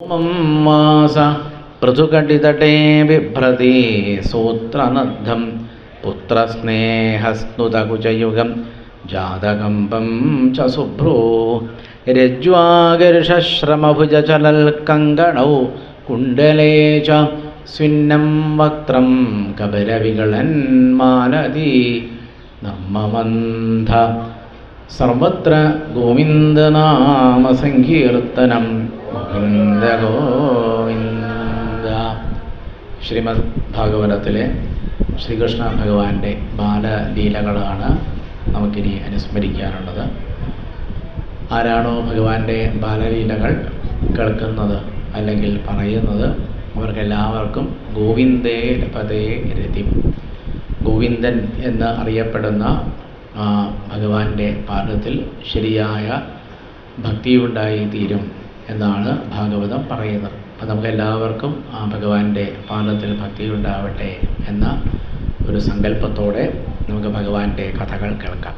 മാസ പൃഥുകടിതടേ ബിഭ്രതി സൂത്രനദ്ധം പുത്രസ്നേഹസ്നുതകുചയുഗം ജാതകമ്പം ച ശുഭ്രോ രജ്വാകർഷശ്രമഭുജചലൽക്കങ്കണൗ കുണ്ഡലേ ച സ്വിന്നം വക്ത്രം കപിലവികളന്മാലതി നർമ്മമന്ധ സർവത്ര ഗോവിന്ദനാമസങ്കീർത്തനം ഗോവിന്ദ ഗോവിന്ദ. ശ്രീമദ് ഭാഗവതത്തിലെ ശ്രീകൃഷ്ണ ഭഗവാന്റെ ബാലലീലകളാണ് നമുക്കിനി അനുസ്മരിക്കാനുള്ളത്. ആരാണോ ഭഗവാന്റെ ബാലലീലകൾ കേൾക്കുന്നത് അല്ലെങ്കിൽ പറയുന്നത് അവർക്കെല്ലാവർക്കും ഗോവിന്ദേ ലഭതേ രതി, ഗോവിന്ദൻ എന്ന് അറിയപ്പെടുന്ന ഭഗവാന്റെ പാദത്തിൽ ശരിയായ ഭക്തിയുണ്ടായി തീരും എന്നാണ് ഭാഗവതം പറയുന്നത്. അപ്പം നമുക്കെല്ലാവർക്കും ആ ഭഗവാന്റെ പാദത്തിൽ ഭക്തിയുണ്ടാവട്ടെ എന്ന ഒരു സങ്കല്പത്തോടെ നമുക്ക് ഭഗവാന്റെ കഥകൾ കേൾക്കാം.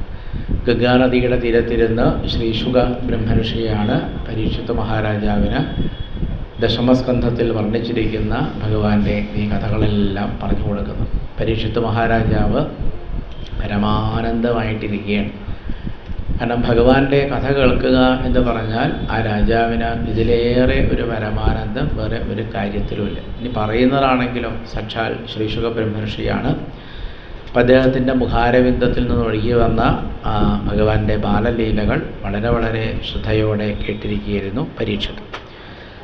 ഗംഗാനദിയുടെ തീരത്തിരുന്ന് ശ്രീശുക ബ്രഹ്മർഷിയാണ് പരീക്ഷിത് മഹാരാജാവിന് ദശമസ്കന്ധത്തിൽ വർണ്ണിച്ചിരിക്കുന്ന ഭഗവാന്റെ ഈ കഥകളെല്ലാം പറഞ്ഞു കൊടുക്കുന്നു. പരീക്ഷിത് മഹാരാജാവ് പരമാനന്ദമായിട്ടിരിക്കുകയാണ്. കാരണം ഭഗവാന്റെ കഥ കേൾക്കുക എന്ന് പറഞ്ഞാൽ ആ രാജാവിന് ഇതിലേറെ ഒരു പരമാനന്ദം വേറെ ഒരു കാര്യത്തിലുമില്ല. ഇനി പറയുന്നതാണെങ്കിലോ സാക്ഷാൽ ശ്രീശുക ബ്രഹ്മർഷിയാണ്. അപ്പം അദ്ദേഹത്തിൻ്റെ മുഖാരവിന്ദത്തിൽ നിന്ന് ഒഴുകി വന്ന ഭഗവാന്റെ ബാലലീലകൾ വളരെ വളരെ ശ്രദ്ധയോടെ കേട്ടിരിക്കുകയായിരുന്നു പരീക്ഷിത്.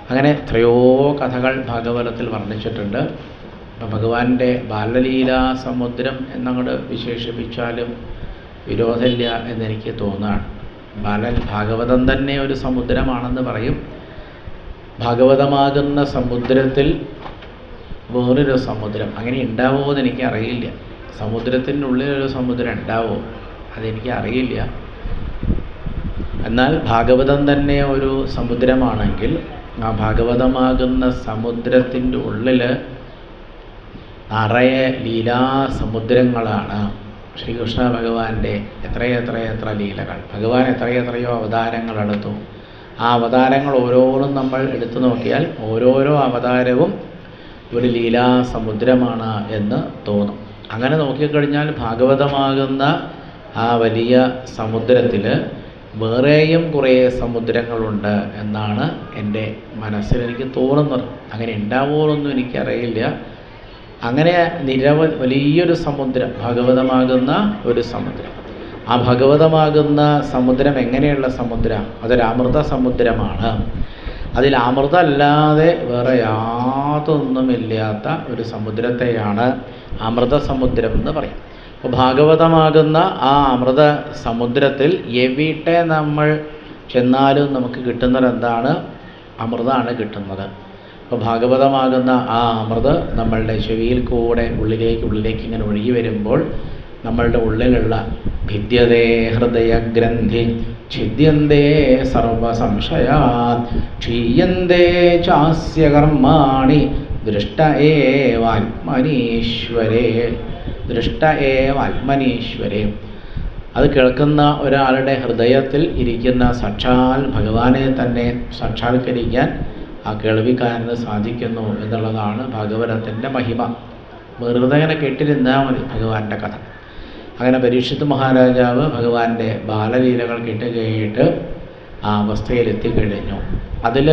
അങ്ങനെ എത്രയോ കഥകൾ ഭാഗവതത്തിൽ വർണ്ണിച്ചിട്ടുണ്ട്. അപ്പം ഭഗവാന്റെ ബാലലീലാ സമുദ്രം എന്നങ്ങോട്ട് വിശേഷിപ്പിച്ചാലും വിരോധമില്ല എന്നെനിക്ക് തോന്നുകയാണ്. ഭാഗവതം തന്നെ ഒരു സമുദ്രമാണെന്ന് പറയും. ഭാഗവതമാകുന്ന സമുദ്രത്തിൽ വേറൊരു സമുദ്രം അങ്ങനെ ഉണ്ടാവുമോ എന്ന് എനിക്ക് അറിയില്ല. സമുദ്രത്തിൻ്റെ ഉള്ളിലൊരു സമുദ്രം ഉണ്ടാവുമോ അതെനിക്ക് അറിയില്ല. എന്നാൽ ഭാഗവതം തന്നെ ഒരു സമുദ്രമാണെങ്കിൽ ആ ഭാഗവതമാകുന്ന സമുദ്രത്തിൻ്റെ ഉള്ളിൽ നിറയെ ലീലാസമുദ്രങ്ങളാണ്. ശ്രീകൃഷ്ണ ഭഗവാന്റെ എത്ര ലീലകൾ, ഭഗവാൻ എത്രയോ അവതാരങ്ങൾ എടുത്തു. ആ അവതാരങ്ങൾ ഓരോന്നും നമ്മൾ എടുത്തു നോക്കിയാൽ ഓരോരോ അവതാരവും ഒരു ലീലാസമുദ്രമാണ് എന്ന് തോന്നും. അങ്ങനെ നോക്കിക്കഴിഞ്ഞാൽ ഭാഗവതമാകുന്ന ആ വലിയ സമുദ്രത്തിൽ വേറെയും കുറേ സമുദ്രങ്ങളുണ്ട് എന്നാണ് എൻ്റെ മനസ്സിലെനിക്ക് തോന്നുന്നത്. അങ്ങനെ ഉണ്ടാവുമോയെന്നൊന്നും എനിക്കറിയില്ല. അങ്ങനെ വലിയൊരു സമുദ്രം, ഭാഗവതമാകുന്ന ഒരു സമുദ്രം. ആ ഭാഗവതമാകുന്ന സമുദ്രം എങ്ങനെയുള്ള സമുദ്രം? അതൊരു അമൃത സമുദ്രമാണ്. അതിൽ അമൃതമല്ലാതെ വേറെ യാതൊന്നുമില്ലാത്ത ഒരു സമുദ്രത്തെയാണ് അമൃത സമുദ്രം എന്ന് പറയും. അപ്പോൾ ഭാഗവതമാകുന്ന ആ അമൃത സമുദ്രത്തിൽ എവിടെ നമ്മൾ ചെന്നാലും നമുക്ക് കിട്ടുന്നത് എന്താണ്? അമൃതമാണ് കിട്ടുന്നത്. അപ്പോൾ ഭാഗവതമാകുന്ന ആ അമൃത് നമ്മളുടെ ചെവിയിൽ കൂടെ ഉള്ളിലേക്ക് ഇങ്ങനെ ഒഴുകി വരുമ്പോൾ നമ്മളുടെ ഉള്ളിലുള്ള ഭിദ്യതേ ഹൃദയഗ്രന്ഥി ഛിദ്യന്തേ സർവസംശയാ ക്ഷീയന്തേ ചാസ്യ കർമാണി ദൃഷ്ട ഏവാത്മനീശ്വരേ. അത് കേൾക്കുന്ന ഒരാളുടെ ഹൃദയത്തിൽ ഇരിക്കുന്ന സാക്ഷാൽ ഭഗവാനെ തന്നെ സാക്ഷാത്കരിക്കാൻ ആ കേൾവിക്കാരന് സാധിക്കുന്നു എന്നുള്ളതാണ് ഭാഗവതത്തിൻ്റെ മഹിമ. വെറുതെ അങ്ങനെ കേട്ടിരുന്നാൽ മതി ഭഗവാന്റെ കഥ. അങ്ങനെ പരീക്ഷിത് മഹാരാജാവ് ഭഗവാന്റെ ബാലലീലകൾ കേട്ട് ആ അവസ്ഥയിലെത്തിക്കഴിഞ്ഞു. അതിൽ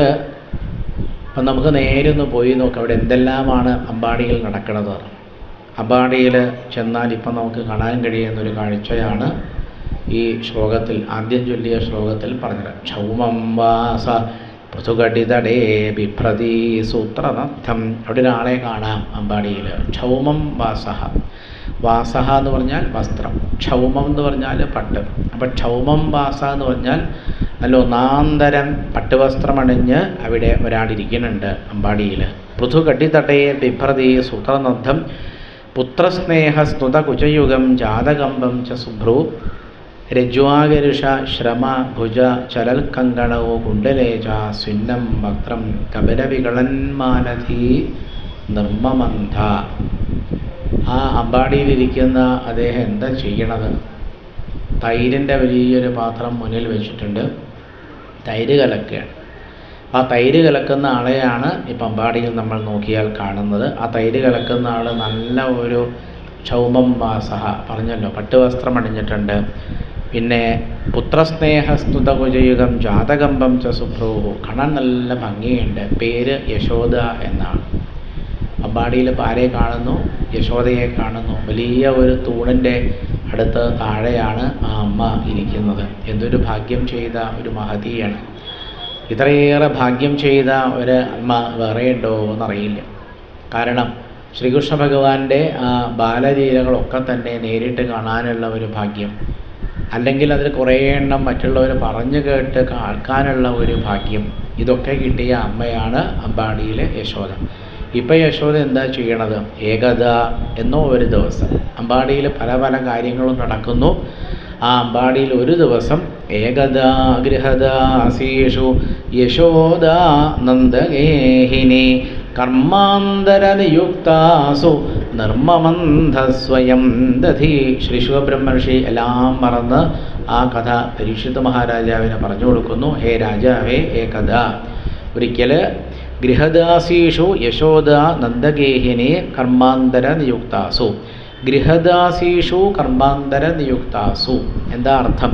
ഇപ്പം നമുക്ക് നേരെ ഒന്ന് പോയി നോക്കാം അവിടെ എന്തെല്ലാമാണ് അമ്പാടിയിൽ നടക്കുന്നത്. അമ്പാടിയിൽ ചെന്നാൽ ഇപ്പം നമുക്ക് കാണാൻ കഴിയുന്നൊരു കാഴ്ചയാണ് ഈ ശ്ലോകത്തിൽ, ആദ്യം ചൊല്ലിയ ശ്ലോകത്തിൽ പറഞ്ഞത്. ക്ഷൗമം വാസ പൃഥുകടിതടേ ബിഭ്രതി സൂത്രനദ്ധം. അവിടെ ഒരാളെ കാണാം അമ്പാടിയിൽ. ക്ഷൗമം വാസഹ. വാസഹ എന്ന് പറഞ്ഞാൽ വസ്ത്രം, ക്ഷൗമം എന്ന് പറഞ്ഞാൽ പട്ട്. അപ്പം ക്ഷൗമം വാസ എന്ന് പറഞ്ഞാൽ നല്ല ഒന്നാന്തരം പട്ടുവസ്ത്രമണിഞ്ഞ് അവിടെ ഒരാളിരിക്കുന്നുണ്ട് അമ്പാടിയിൽ. പൃഥുകടിതടേ ബിഭ്രതി സൂത്രനദ്ധം പുത്രസ്നേഹസ്തുത കുചയുഗം ജാതകമ്പം ച ശുഭ്രൂ രജ്വാകരുഷ ശ്രമ ഭുജ ചലൽക്കങ്കണോ കുണ്ഡലേ ച സ്വിന്നം വക്ത്രം കപിലവികളന്മാലധി നിർമ്മമന്ധ. ആ അമ്പാടിയിലിരിക്കുന്ന അദ്ദേഹം എന്താ ചെയ്യണത്? തൈരിൻ്റെ വലിയൊരു പാത്രം മുന്നിൽ വെച്ചിട്ടുണ്ട്. തൈര് കലക്കുകയാണ്. ആ തൈര് കലക്കുന്ന ആളെയാണ് ഈ പമ്പാടിയിൽ നമ്മൾ നോക്കിയാൽ കാണുന്നത്. ആ തൈര് കലക്കുന്ന ആൾ നല്ല ഒരു ക്ഷൗമം വാസഹ, പറഞ്ഞല്ലോ, പട്ടുവസ്ത്രം അണിഞ്ഞിട്ടുണ്ട്. പിന്നെ പുത്രസ്നേഹസ്തുതകുജയുഗം ജാതകമ്പം ച സുഭ്രൂഹു, കാണാൻ നല്ല ഭംഗിയുണ്ട്. പേര് യശോദ എന്നാണ്. പമ്പാടിയിൽ ആരെ കാണുന്നു? യശോദയെ കാണുന്നു. വലിയ ഒരു തൂണിൻ്റെ അടുത്ത് താഴെയാണ് ആ അമ്മ ഇരിക്കുന്നത്. എന്തൊരു ഭാഗ്യം ചെയ്ത ഒരു മഹതിയാണ്. ഇത്രയേറെ ഭാഗ്യം ചെയ്ത ഒരു അമ്മ വേറെ ഉണ്ടോ എന്നറിയില്ല. കാരണം ശ്രീകൃഷ്ണ ഭഗവാന്റെ ആ ബാലലീലകളൊക്കെ തന്നെ നേരിട്ട് കാണാനുള്ള ഒരു ഭാഗ്യം, അല്ലെങ്കിൽ അതിൽ കുറേ എണ്ണം മറ്റുള്ളവർ പറഞ്ഞു കേട്ട് കേൾക്കാനുള്ള ഒരു ഭാഗ്യം, ഇതൊക്കെ കിട്ടിയ അമ്മയാണ് അമ്പാടിയിലെ യശോദ. ഇപ്പം യശോദ എന്താ ചെയ്യണത്? ഏകദ എന്നോ ഒരു ദിവസം അമ്പാടിയിൽ പല പല കാര്യങ്ങളും നടക്കുന്നു. ആ അമ്പാടിയിൽ ഒരു ദിവസം ഏകദാ ഗൃഹദാസീഷു യശോദ നന്ദഗേഹിനി കർമാന്തരനിയുക്താസു നിർമ്മമന്ധസ്വയം ദധി. ശ്രീ ശിവബ്രഹ്മർഷി എല്ലാം മറന്ന് ആ കഥ പരീക്ഷിത് മഹാരാജാവിനെ പറഞ്ഞു കൊടുക്കുന്നു. ഹേ രാജാവേ, ഏകദ ഒരിക്കൽ ഗൃഹദാസീഷു യശോദ നന്ദഗേഹിനി കർമാന്തര നിയുക്താസു. ഗൃഹദാസീഷു കർമാന്തര നിയുക്താസു എന്താ അർത്ഥം?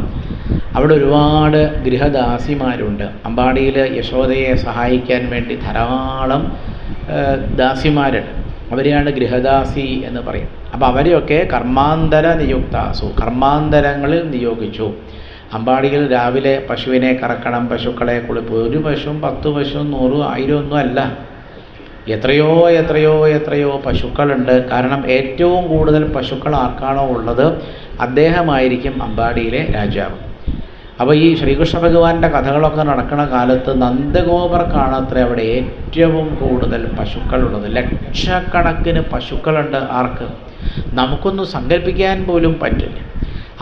അവിടെ ഒരുപാട് ഗൃഹദാസിമാരുണ്ട്. അമ്പാടിയിൽ യശോദയെ സഹായിക്കാൻ വേണ്ടി ധാരാളം ദാസിമാരുണ്ട്. അവരെയാണ് ഗൃഹദാസി എന്ന് പറയും. അപ്പോൾ അവരെയൊക്കെ കർമാന്തര നിയുക്താസു, കർമാന്തരങ്ങളിൽ നിയോഗിച്ചു. അമ്പാടിയിൽ രാവിലെ പശുവിനെ കറക്കണം, പശുക്കളെ കുളിപ്പ്. ഒരു പശുവും 10 പശുവും 100 1000 ഒന്നും അല്ല, എത്രയോ എത്രയോ എത്രയോ പശുക്കളുണ്ട്. കാരണം ഏറ്റവും കൂടുതൽ പശുക്കൾ ആർക്കാണോ ഉള്ളത് അദ്ദേഹമായിരിക്കും അമ്പാടിയിലെ രാജാവ്. അപ്പോൾ ഈ ശ്രീകൃഷ്ണ ഭഗവാന്റെ കഥകളൊക്കെ നടക്കുന്ന കാലത്ത് നന്ദഗോപർക്കാണത്ര അവിടെ ഏറ്റവും കൂടുതൽ പശുക്കളുള്ളത്. ലക്ഷക്കണക്കിന് പശുക്കളുണ്ട്. ആർക്ക്? നമുക്കൊന്നും സങ്കല്പിക്കാൻ പോലും പറ്റില്ല.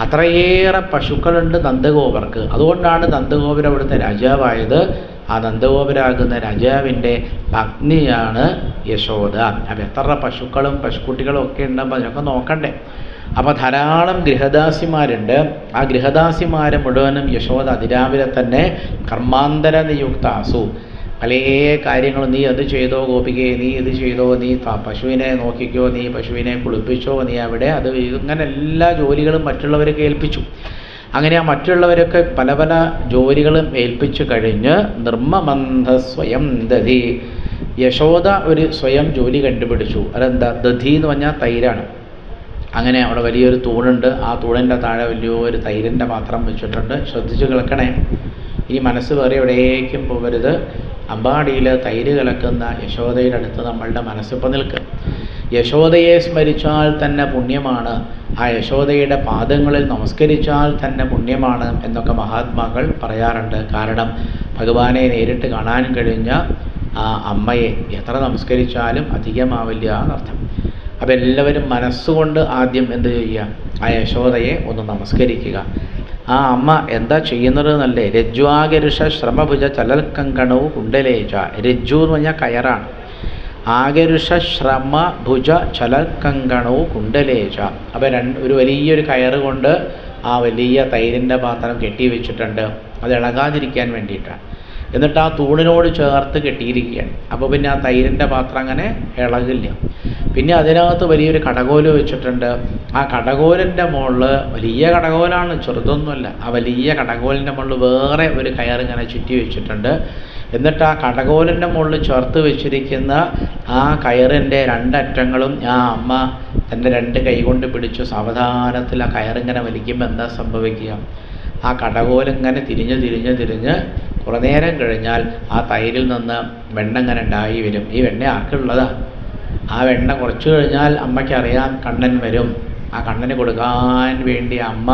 അത്രയേറെ പശുക്കളുണ്ട് നന്ദഗോപർക്ക്. അതുകൊണ്ടാണ് നന്ദഗോപുര അവിടുത്തെ രാജാവായത്. ആ നന്ദഗോപുരാകുന്ന രാജാവിൻ്റെ പത്നിയാണ് യശോദ. അപ്പം എത്ര പശുക്കളും പശുക്കുട്ടികളും ഒക്കെ ഉണ്ടാകുമ്പോൾ അതൊക്കെ നോക്കണ്ടേ. അപ്പോൾ ധാരാളം ഗൃഹദാസിമാരുണ്ട്. ആ ഗൃഹദാസിമാർ മുഴുവനും യശോദ അതിരാവിലെ തന്നെ കർമാന്തര നിയുക്താസു, പല കാര്യങ്ങളും, നീ അത് ചെയ്തോ ഗോപികയെ, നീ ഇത് ചെയ്തോ, നീ പശുവിനെ നോക്കിക്കോ, നീ പശുവിനെ കുളിപ്പിച്ചോ, നീ അവിടെ അത്, ഇങ്ങനെ എല്ലാ ജോലികളും മറ്റുള്ളവരൊക്കെ ഏൽപ്പിച്ചു. അങ്ങനെ ആ മറ്റുള്ളവരൊക്കെ പല പല ജോലികളും ഏൽപ്പിച്ചു കഴിഞ്ഞ് നിർമ്മമന്ധ സ്വയം ദധി. യശോദ ഒരു സ്വയം ജോലി കണ്ടുപിടിച്ചു. അതെന്താ? ദധി എന്ന് പറഞ്ഞാൽ തൈരാണ്. അങ്ങനെ അവിടെ വലിയൊരു തൂണുണ്ട്. ആ തൂണിൻ്റെ താഴെ വലിയൊരു തൈരിൻ്റെ പാത്രം വെച്ചിട്ടുണ്ട്. ശ്രദ്ധിച്ച് കേൾക്കണേ, ഈ മനസ്സ് വേറെ എവിടേക്കും പോകരുത്. അമ്പാടിയിൽ തൈര് കലക്കുന്ന യശോദയുടെ അടുത്ത് നമ്മളുടെ മനസ്സിപ്പോൾ നിൽക്കുക. യശോദയെ സ്മരിച്ചാൽ തന്നെ പുണ്യമാണ്, ആ യശോദയുടെ പാദങ്ങളിൽ നമസ്കരിച്ചാൽ തന്നെ പുണ്യമാണ് എന്നൊക്കെ മഹാത്മാക്കൾ പറയാറുണ്ട്. കാരണം ഭഗവാനെ നേരിട്ട് കാണാൻ കഴിഞ്ഞ ആ അമ്മയെ എത്ര നമസ്കരിച്ചാലും അധികമാവില്ല എന്നർത്ഥം. അപ്പോൾ എല്ലാവരും മനസ്സുകൊണ്ട് ആദ്യം എന്ത് ചെയ്യുക? ആ യശോദയെ ഒന്ന് നമസ്കരിക്കുക. ആ അമ്മ എന്താ ചെയ്യുന്നത് എന്നല്ലേ? രജ്വാഗരുഷ ശ്രമഭുജ ചലൽക്കങ്കണവും കുണ്ടലേച്ച. രജ്ജു എന്ന് പറഞ്ഞാൽ കയറാണ്. ആഗരുഷ ശ്രമ ഭുജ ചലൽക്കങ്കണവും കുണ്ടലേച്ച. അപ്പോൾ ഒരു വലിയൊരു കയറ് കൊണ്ട് ആ വലിയ തൈരിൻ്റെ പാത്രം കെട്ടി വെച്ചിട്ടുണ്ട്. അത് ഇളകാതിരിക്കാൻ വേണ്ടിയിട്ടാണ്. എന്നിട്ട് ആ തൂണിനോട് ചേർത്ത് കെട്ടിയിരിക്കുകയാണ്. അപ്പോൾ പിന്നെ ആ തൈരിൻ്റെ പാത്രം അങ്ങനെ ഇളകില്ല. പിന്നെ അതിനകത്ത് വലിയൊരു കടകോല് വെച്ചിട്ടുണ്ട്. ആ കടകോലിൻ്റെ മുകളിൽ, വലിയ കടകോലാണ്, ചെറുതൊന്നുമല്ല, ആ വലിയ കടകോലിൻ്റെ മുകളിൽ വേറെ ഒരു കയറിങ്ങനെ ചുറ്റി വെച്ചിട്ടുണ്ട്. എന്നിട്ട് ആ കടകോലിൻ്റെ മുകളിൽ ചേർത്ത് വെച്ചിരിക്കുന്ന ആ കയറിൻ്റെ രണ്ടറ്റങ്ങളും ആ അമ്മ തൻ്റെ 2 കൈ കൊണ്ട് പിടിച്ചു സാവധാനത്തിൽ ആ കയറിങ്ങനെ വലിക്കുമ്പോൾ എന്താ സംഭവിക്കുക? ആ കടകോലിങ്ങനെ തിരിഞ്ഞ് കുറേ നേരം കഴിഞ്ഞാൽ ആ തൈരിൽ നിന്ന് വെണ്ണ ഇങ്ങനെ ഉണ്ടായി വരും. ഈ വെണ്ണ ആർക്കുള്ളതാ? ആ വെണ്ണ കുറച്ച് കഴിഞ്ഞാൽ അമ്മയ്ക്കറിയാം കണ്ണൻ വരും. ആ കണ്ണന് കൊടുക്കാൻ വേണ്ടി അമ്മ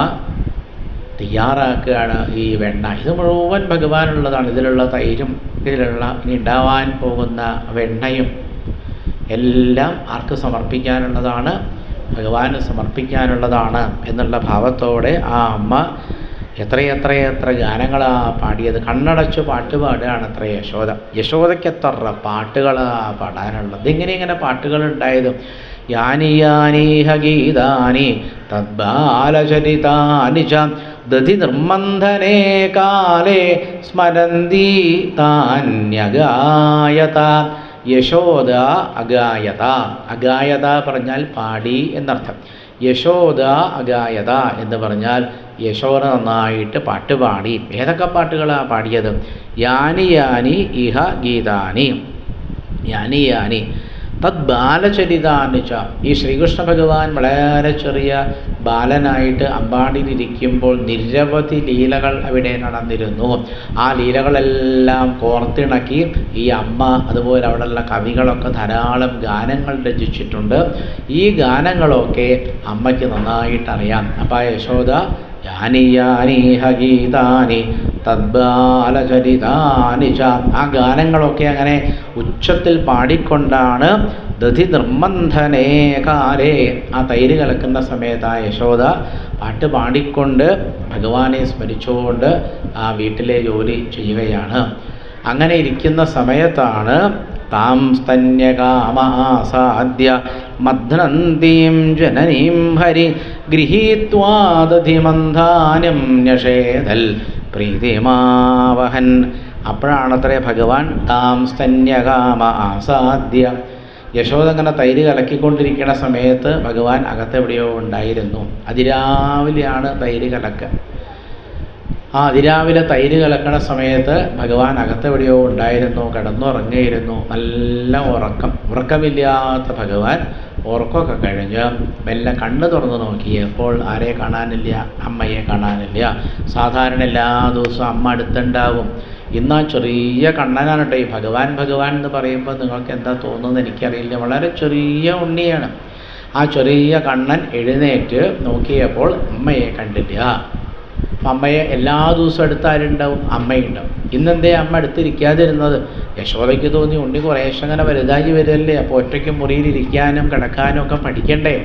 തയ്യാറാക്കുകയാണ് ഈ വെണ്ണ. ഇത് മുഴുവൻ ഭഗവാനുള്ളതാണ്. ഇതിലുള്ള തൈരും ഇതിലുള്ള ഇനി ഉണ്ടാവാൻ പോകുന്ന വെണ്ണയും എല്ലാം ആർക്ക് സമർപ്പിക്കാനുള്ളതാണ്? ഭഗവാന് സമർപ്പിക്കാനുള്ളതാണ് എന്നുള്ള ഭാവത്തോടെ ആ അമ്മ എത്ര ഗാനങ്ങളാണ് പാടിയത്. കണ്ണടച്ച് പാട്ട് പാടുകയാണ് അത്ര യശോദ. യശോദയ്ക്ക് എത്ര പാട്ടുകളാണ് പാടാനുള്ളത്. ഇങ്ങനെ പാട്ടുകളുണ്ടായത്. യാനി യാനീഹ ഗീതാനി തദ്ബാലചരിതാനി ച ദധി നിർമ്മന്ധനേ കാലേ സ്മരന്തി താന്യഗായത. യശോദ അഗായത. അഗായത പറഞ്ഞാൽ പാടി എന്നർത്ഥം. യശോദ അഗായത എന്ന് പറഞ്ഞാൽ യശോദ നന്നായിട്ട് പാട്ട് പാടി. ഏതൊക്കെ പാട്ടുകളാണ് പാടിയത്? യാനി യാനി ഇഹ ഗീതാനി. യാനി യാനി തദ് ബാലചരിതാനിച്ച. ഈ ശ്രീകൃഷ്ണ ഭഗവാൻ വളരെ ചെറിയ ബാലനായിട്ട് അമ്പാടിയിലിരിക്കുമ്പോൾ നിരവധി ലീലകൾ അവിടെ നടന്നിരുന്നു. ആ ലീലകളെല്ലാം കോർത്തിണക്കി ഈ അമ്മ അതുപോലെ അവിടെയുള്ള കവികളൊക്കെ ധാരാളം ഗാനങ്ങൾ രചിച്ചിട്ടുണ്ട്. ഈ ഗാനങ്ങളൊക്കെ അമ്മയ്ക്ക് നന്നായിട്ടറിയാം. അപ്പം യശോദ യാനി യാനീഹ ഗീതാനി തദ്ബാലചരിതാനി ച. ആ ഗാനങ്ങളൊക്കെ അങ്ങനെ ഉച്ചത്തിൽ പാടിക്കൊണ്ടാണ് ദധി നിർമ്മന്ധനേ കാലേ, ആ തൈര് കലക്കുന്ന സമയത്ത് ആ യശോദ പാട്ട് പാടിക്കൊണ്ട് ഭഗവാനെ സ്മരിച്ചുകൊണ്ട് ആ വീട്ടിലെ ജോലി ചെയ്യുകയാണ്. അങ്ങനെ ഇരിക്കുന്ന സമയത്താണ് താം സ്തന്യകാമാസാദ്യ മധ്നന്തീം ജനനീം ഹരി ഗൃഹീത്വാദധിമന്ധാനം ന്യഷേദൽ പ്രീതിമാവഹൻ. അപ്പോഴാണത്രേ ഭഗവാൻ താം സ്തന്യകാമ ആസാദ്യ. യശോദ അങ്ങനെ തൈര് കലക്കിക്കൊണ്ടിരിക്കുന്ന സമയത്ത് ഭഗവാൻ അകത്തെവിടെയോ ഉണ്ടായിരുന്നു. അതിരാവിലെയാണ് തൈര് കലക്കുക. ആ അതിരാവിലെ തൈര് കലക്കണ സമയത്ത് ഭഗവാൻ അകത്തെവിടെയോ ഉണ്ടായിരുന്നു, കിടന്നുറങ്ങിയിരുന്നു. നല്ല ഉറക്കമില്ലാത്ത ഭഗവാൻ ഉറക്കമൊക്കെ കഴിഞ്ഞ് മെല്ലെ കണ്ണ് തുറന്ന് നോക്കിയപ്പോൾ ആരെ കാണാനില്ല? അമ്മയെ കാണാനില്ല. സാധാരണ എല്ലാ ദിവസവും അമ്മ അടുത്തുണ്ടാവും. ഇന്ന് ആ ചെറിയ കണ്ണനാണ് കേട്ടോ ഈ ഭഗവാൻ എന്ന് പറയുമ്പോൾ നിങ്ങൾക്ക് എന്താ തോന്നുന്നത് എനിക്കറിയില്ല. വളരെ ചെറിയ ഉണ്ണിയാണ്. ആ ചെറിയ കണ്ണൻ എഴുന്നേറ്റ് നോക്കിയപ്പോൾ അമ്മയെ കണ്ടില്ല. അമ്മയെ എല്ലാ ദിവസവും അടുത്താരുണ്ടാവും? അമ്മയുണ്ടാവും. ഇന്നെന്തേ അമ്മ അടുത്തിരിക്കാതിരുന്നത്? യശോദയ്ക്ക് തോന്നി ഉണ്ണി കുറേശ്ശെ അങ്ങനെ വലുതായി വരില്ലേ, അപ്പോൾ ഒറ്റയ്ക്ക് മുറിയിലിരിക്കാനും കിടക്കാനും ഒക്കെ പഠിക്കണ്ടേ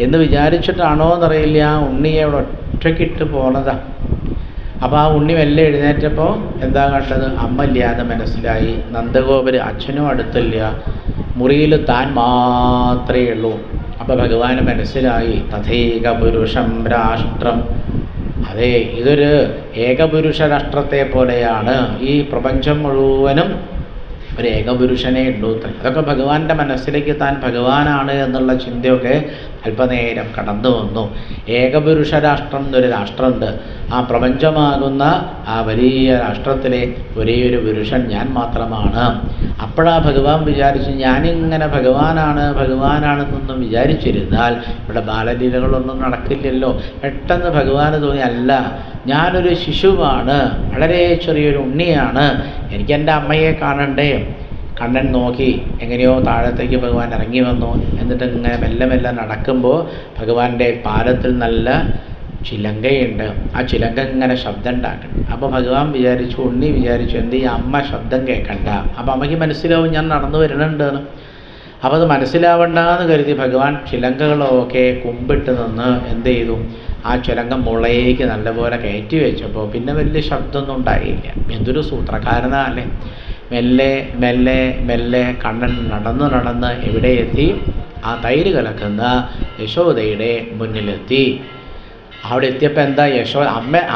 എന്ന് വിചാരിച്ചിട്ടാണോ എന്നറിയില്ല, ആ ഉണ്ണിയെ അവിടെ ഒറ്റയ്ക്കിട്ട് പോണതാ. അപ്പോൾ ആ ഉണ്ണി മെല്ലെ എഴുന്നേറ്റപ്പോൾ എന്താ കണ്ടത്? അമ്മ ഇല്ലാതെ മനസ്സിലായി. നന്ദഗോപര് അച്ഛനും അടുത്തില്ല, മുറിയിൽ താൻ മാത്രമേ ഉള്ളൂ. അപ്പോൾ ഭഗവാന് മനസ്സിലായി തഥൈക പുരുഷം രാഷ്ട്രം. അതെ, ഇതൊരു ഏകപുരുഷ രാഷ്ട്രത്തെ പോലെയാണ്. ഈ പ്രപഞ്ചം മുഴുവനും ഒരു ഏകപുരുഷനെ ഉള്ളൂ. അതൊക്കെ ഭഗവാന്റെ മനസ്സിലേക്ക് താൻ ഭഗവാനാണ് എന്നുള്ള ചിന്തയൊക്കെ അല്പനേരം കടന്നു വന്നു. ഏകപുരുഷ രാഷ്ട്രം എന്നൊരു രാഷ്ട്രമുണ്ട്. ആ പ്രപഞ്ചമാകുന്ന ആ വലിയ രാഷ്ട്രത്തിലെ ഒരേ ഒരു പുരുഷൻ ഞാൻ മാത്രമാണ്. അപ്പോഴാ ഭഗവാൻ വിചാരിച്ചു, ഞാനിങ്ങനെ ഭഗവാനാണെന്നൊന്നും വിചാരിച്ചിരുന്നാൽ ഇവിടെ ബാലലീലകളൊന്നും നടക്കില്ലല്ലോ. പെട്ടെന്ന് ഭഗവാന് തോന്നി, അല്ല, ഞാനൊരു ശിശുവാണ്, വളരെ ചെറിയൊരു ഉണ്ണിയാണ്, എനിക്ക് എൻ്റെ അമ്മയെ കാണണ്ടേ. കണ്ണൻ നോക്കി, എങ്ങനെയോ താഴത്തേക്ക് ഭഗവാൻ ഇറങ്ങി വന്നു. എന്നിട്ട് ഇങ്ങനെ മെല്ലെ മെല്ലെ നടക്കുമ്പോൾ ഭഗവാന്റെ പാദത്തിൽ നല്ല ചിലങ്കയുണ്ട്. ആ ചിലങ്ക ഇങ്ങനെ ശബ്ദം ഉണ്ടാക്കണം. അപ്പോൾ ഭഗവാൻ വിചാരിച്ചു, ഉണ്ണി വിചാരിച്ചു, എന്ത് ഈ അമ്മ ശബ്ദം കേൾക്കണ്ട. അപ്പോൾ അമ്മയ്ക്ക് മനസ്സിലാവും ഞാൻ നടന്നു വരുന്നുണ്ടെന്ന്. അപ്പോൾ അത് മനസ്സിലാവണ്ടെന്ന് കരുതി ഭഗവാൻ ചിലങ്കകളൊക്കെ കുമ്പിട്ട് നിന്ന് എന്ത് ചെയ്തു, ആ ചിലങ്ക മുളയിലേക്ക് നല്ലപോലെ കയറ്റി വെച്ചപ്പോൾ പിന്നെ വലിയ ശബ്ദമൊന്നും ഉണ്ടായില്ല. എന്തൊരു സൂത്രക്കാരനല്ലേ. മെല്ലെ മെല്ലെ മെല്ലെ കണ്ണൻ നടന്ന് എവിടെ എത്തി? ആ തൈര് കലക്കുന്ന യശോദയുടെ മുന്നിലെത്തി. അവിടെ എത്തിയപ്പോൾ എന്താ,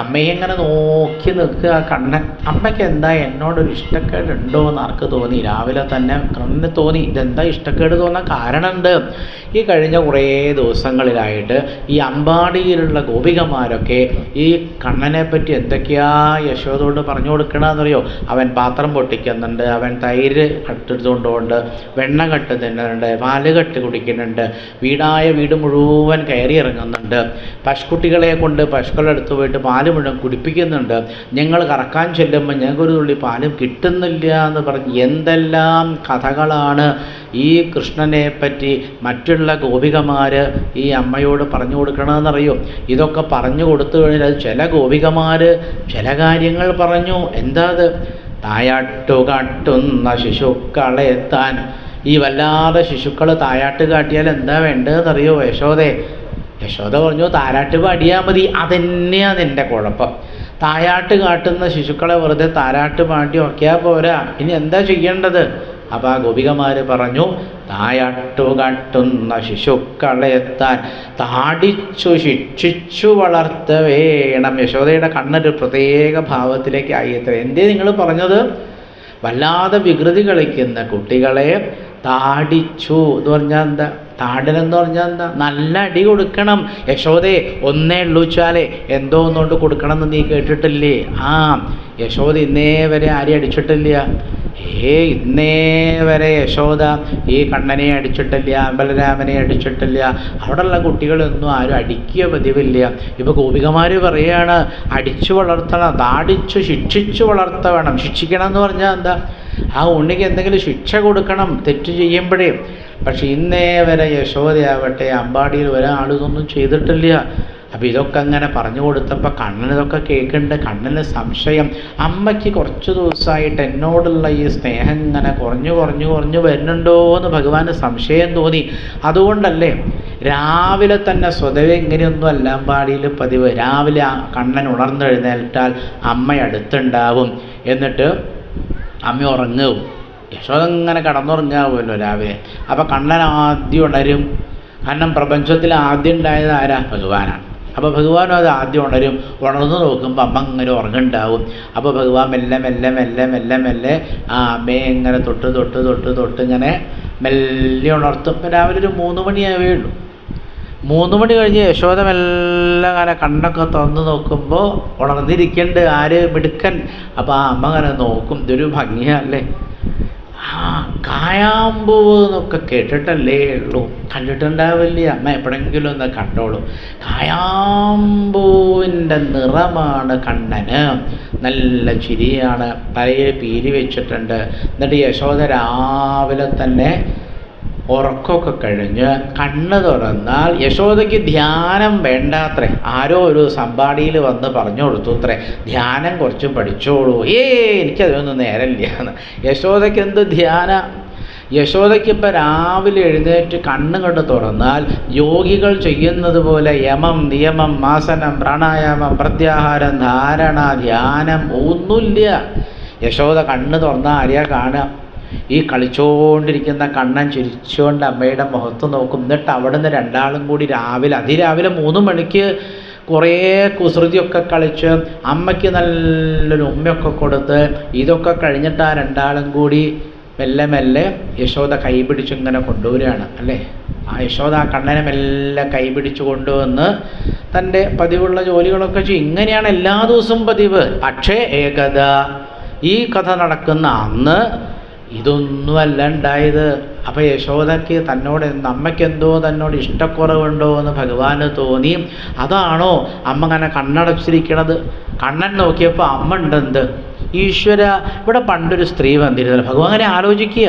അമ്മയെ ഇങ്ങനെ നോക്കി നിൽക്കുക കണ്ണൻ. അമ്മയ്ക്ക് എന്താ എന്നോടൊരു ഇഷ്ടക്കേട് ഉണ്ടോ എന്ന് ആർക്ക് തോന്നി? രാവിലെ തന്നെ കണ്ണന് തോന്നി, ഇതെന്താ ഇഷ്ടക്കേട് തോന്നാൻ കാരണമുണ്ട്. ഈ കഴിഞ്ഞ കുറേ ദിവസങ്ങളിലായിട്ട് ഈ അമ്പാടിയിലുള്ള ഗോപികമാരൊക്കെ ഈ കണ്ണനെ പറ്റി എന്തൊക്കെയാ യശോദയോട് പറഞ്ഞു കൊടുക്കണമെന്നറിയോ? അവൻ പാത്രം പൊട്ടിക്കുന്നുണ്ട്, അവൻ തൈര് കട്ടെടുത്തുകൊണ്ടുകൊണ്ട് വെണ്ണ കട്ട് തിന്നുന്നുണ്ട്, പാല് കട്ട് കുടിക്കുന്നുണ്ട്, വീട് മുഴുവൻ കയറി ഇറങ്ങുന്നുണ്ട്, പശുക്കുട്ടികളെ കൊണ്ട് പശുക്കളുടെ അടുത്ത് പോയിട്ട് പാല് മുഴുവൻ കുടിപ്പിക്കുന്നുണ്ട്, ഞങ്ങൾ കറക്കാൻ ചെല്ലുമ്പോൾ ഞങ്ങൾക്കൊരു തുള്ളി പാലും കിട്ടുന്നില്ല എന്ന് പറഞ്ഞ് എന്തെല്ലാം കഥകളാണ് ഈ കൃഷ്ണനെ പറ്റി മറ്റുള്ള ഗോപികമാർ ഈ അമ്മയോട് പറഞ്ഞു കൊടുക്കണമെന്നറിയോ? ഇതൊക്കെ പറഞ്ഞു കൊടുത്തു കഴിഞ്ഞാൽ ചില ഗോപികമാർ ചില കാര്യങ്ങൾ പറഞ്ഞു. എന്താ അത്? തായാട്ടു കാട്ടുന്ന ശിശുക്കളെ താൻ. ഈ വല്ലാതെ ശിശുക്കൾ തായാട്ട് കാട്ടിയാൽ എന്താ വേണ്ടതെന്നറിയോ യശോദ പറഞ്ഞു, താരാട്ട് പാടിയാൽ മതി. അതന്നെയാണ് എൻ്റെ കുഴപ്പം. തായാട്ട് കാട്ടുന്ന ശിശുക്കളെ വെറുതെ താരാട്ട് പാടി ഒക്കെയാ പോരാ, ഇനി എന്താ ചെയ്യേണ്ടത്? അപ്പോൾ ആ ഗോപികമാർ പറഞ്ഞു, തായട്ടുകട്ടുന്ന ശിശുക്കളെ താൻ താടിച്ചു ശിക്ഷിച്ചു വളർത്ത വേണം. യശോദയുടെ കണ്ണൊരു പ്രത്യേക ഭാവത്തിലേക്ക് ആയിത്ര. എന്തേ നിങ്ങൾ പറഞ്ഞത്? വല്ലാതെ വികൃതി കളിക്കുന്ന കുട്ടികളെ താടിച്ചു എന്ന് പറഞ്ഞാൽ എന്താ? താടലെന്ന് പറഞ്ഞാൽ എന്താ? നല്ല അടി കൊടുക്കണം. യശോദേ ഒന്നേ ഉള്ളൂച്ചാലേ എന്തോ ഒന്നുകൊണ്ട് കൊടുക്കണം എന്ന് നീ കേട്ടിട്ടില്ലേ? ആ, യശോദ ഇന്നേ വരെ ആരെയും അടിച്ചിട്ടില്ല. ഇന്നേ വരെ യശോദ ഈ കണ്ണനെ അടിച്ചിട്ടില്ല, ബലരാമനെ അടിച്ചിട്ടില്ല. അവിടെയുള്ള കുട്ടികളൊന്നും ആരും അടിക്കുക പതിവില്ല. ഇപ്പോൾ ഗോപികമാർ പറയുകയാണ് അടിച്ചു വളർത്തണം, താടിച്ചു ശിക്ഷിച്ചു വളർത്ത വേണം. ശിക്ഷിക്കണം എന്ന് പറഞ്ഞാൽ എന്താ? ആ ഉണ്ണിക്ക് എന്തെങ്കിലും ശിക്ഷ കൊടുക്കണം തെറ്റ് ചെയ്യുമ്പോഴേ. പക്ഷെ ഇന്നേ വരെ യശോദയാവട്ടെ അമ്പാടിയിൽ ഒരാൾ ഇതൊന്നും ചെയ്തിട്ടില്ല. അപ്പോൾ ഇതൊക്കെ അങ്ങനെ പറഞ്ഞു കൊടുത്തപ്പോൾ കണ്ണനിതൊക്കെ കേൾക്കുന്നുണ്ട്. കണ്ണന് സംശയം, അമ്മയ്ക്ക് കുറച്ച് ദിവസമായിട്ട് എന്നോടുള്ള ഈ സ്നേഹം ഇങ്ങനെ കുറഞ്ഞു വരുന്നുണ്ടോ എന്ന് ഭഗവാന് സംശയം തോന്നി. അതുകൊണ്ടല്ലേ രാവിലെ തന്നെ സ്വതവേ ഇങ്ങനെയൊന്നും അല്ല അമ്പാടിയിൽ പതിവ്. രാവിലെ ആ കണ്ണൻ ഉണർന്നെഴുന്നേൽറ്റാൽ അമ്മ അടുത്തുണ്ടാവും. എന്നിട്ട് അമ്മ ഉറങ്ങും. യശോദ ഇങ്ങനെ കടന്നുറങ്ങാവുമല്ലോ രാവിലെ. അപ്പോൾ കണ്ണൻ ആദ്യം ഉണരും. കാരണം പ്രപഞ്ചത്തിൽ ആദ്യം ഉണ്ടായത് ആരാ? ഭഗവാനാണ്. അപ്പോൾ ഭഗവാനും അത് ആദ്യം ഉണരും. ഉണർന്നു നോക്കുമ്പോൾ അമ്മ ഇങ്ങനെ ഉറങ്ങുണ്ടാവും. അപ്പോൾ ഭഗവാൻ മെല്ലെ മെല്ലെ മെല്ലെ മെല്ലെ മെല്ലെ ആ അമ്മയെ ഇങ്ങനെ തൊട്ട് ഇങ്ങനെ മെല്ലെ ഉണർത്തും. രാവിലെ ഒരു 3 മണിയാവേ ഉള്ളൂ. 3 മണി കഴിഞ്ഞ് യശോദ മെല്ലെ അങ്ങനെ കണ്ണൊക്കെ തുറന്ന് നോക്കുമ്പോൾ ഉണർന്നിരിക്കുന്നുണ്ട് ആര്? മിടുക്കൻ. അപ്പോൾ ആ അമ്മ അങ്ങനെ നോക്കും. ഇതൊരു ഭംഗിയല്ലേ? കായാമ്പൂവ് എന്നൊക്കെ കേട്ടിട്ടല്ലേ ഉള്ളൂ, കണ്ടിട്ടുണ്ടാവില്ല. അമ്മ എപ്പോഴെങ്കിലും ഒന്ന് കണ്ടോളൂ. കായാമ്പൂവിൻ്റെ നിറമാണ് കണ്ണന്. നല്ല ചിരിയാണ്, തലയിൽ പീലി വെച്ചിട്ടുണ്ട്. എന്നിട്ട് യശോദ രാവിലെ തന്നെ ഉറക്കമൊക്കെ കഴിഞ്ഞ് കണ്ണ് തുറന്നാൽ യശോദയ്ക്ക് ധ്യാനം വേണ്ടാത്രേ. ആരോ ഒരു സമ്പാടിയിൽ വന്ന് പറഞ്ഞു കൊടുത്തു അത്രേ, ധ്യാനം കുറച്ച് പഠിച്ചോളൂ. എനിക്കതൊന്നും നേരമില്ല എന്ന്. യശോദയ്ക്ക് എന്ത് ധ്യാന? യശോദയ്ക്ക് ഇപ്പം രാവിലെ എഴുന്നേറ്റ് കണ്ണ് കണ്ട് തുറന്നാൽ യോഗികൾ ചെയ്യുന്നത് പോലെ യമം നിയമം ആസനം പ്രാണായാമം പ്രത്യാഹാരം ധാരണ ധ്യാനം ഒന്നുമില്ല. യശോദ കണ്ണ് തുറന്നാൽ ആരെയാ കാണുക? ഈ കളിച്ചുകൊണ്ടിരിക്കുന്ന കണ്ണൻ ചിരിച്ചുകൊണ്ട് അമ്മയുടെ മുഖത്ത് നോക്കും. എന്നിട്ട് അവിടെ നിന്ന് രണ്ടാളും കൂടി അതിരാവിലെ 3 മണിക്ക് കുറേ കുസൃതിയൊക്കെ കളിച്ച് അമ്മയ്ക്ക് നല്ലൊരു ഉമ്മയൊക്കെ കൊടുത്ത് ഇതൊക്കെ കഴിഞ്ഞിട്ട് ആ രണ്ടാളും കൂടി മെല്ലെ മെല്ലെ യശോദ കൈപിടിച്ചിങ്ങനെ കൊണ്ടുവരികയാണ് അല്ലേ. ആ യശോദ ആ കണ്ണനെ മെല്ലെ കൈപിടിച്ച് കൊണ്ടുവന്ന് തൻ്റെ പതിവുള്ള ജോലികളൊക്കെ ചെയ്യും. ഇങ്ങനെയാണ് എല്ലാ ദിവസവും പതിവ്. പക്ഷേ ഏകത ഈ കഥ നടക്കുന്ന അന്ന് ഇതൊന്നുമല്ല ഉണ്ടായത്. അപ്പോൾ യശോദയ്ക്ക് അമ്മയ്ക്കെന്തോ തന്നോട് ഇഷ്ടക്കുറവുണ്ടോ എന്ന് ഭഗവാന് തോന്നി. അതാണോ അമ്മ അങ്ങനെ കണ്ണടച്ചിരിക്കണത്? കണ്ണൻ നോക്കിയപ്പോൾ അമ്മ ഉണ്ടെന്ത് ഈശ്വര, ഇവിടെ പണ്ടൊരു സ്ത്രീ വന്നിരുന്നല്ലോ. ഭഗവാൻ അങ്ങനെ ആലോചിക്കുക.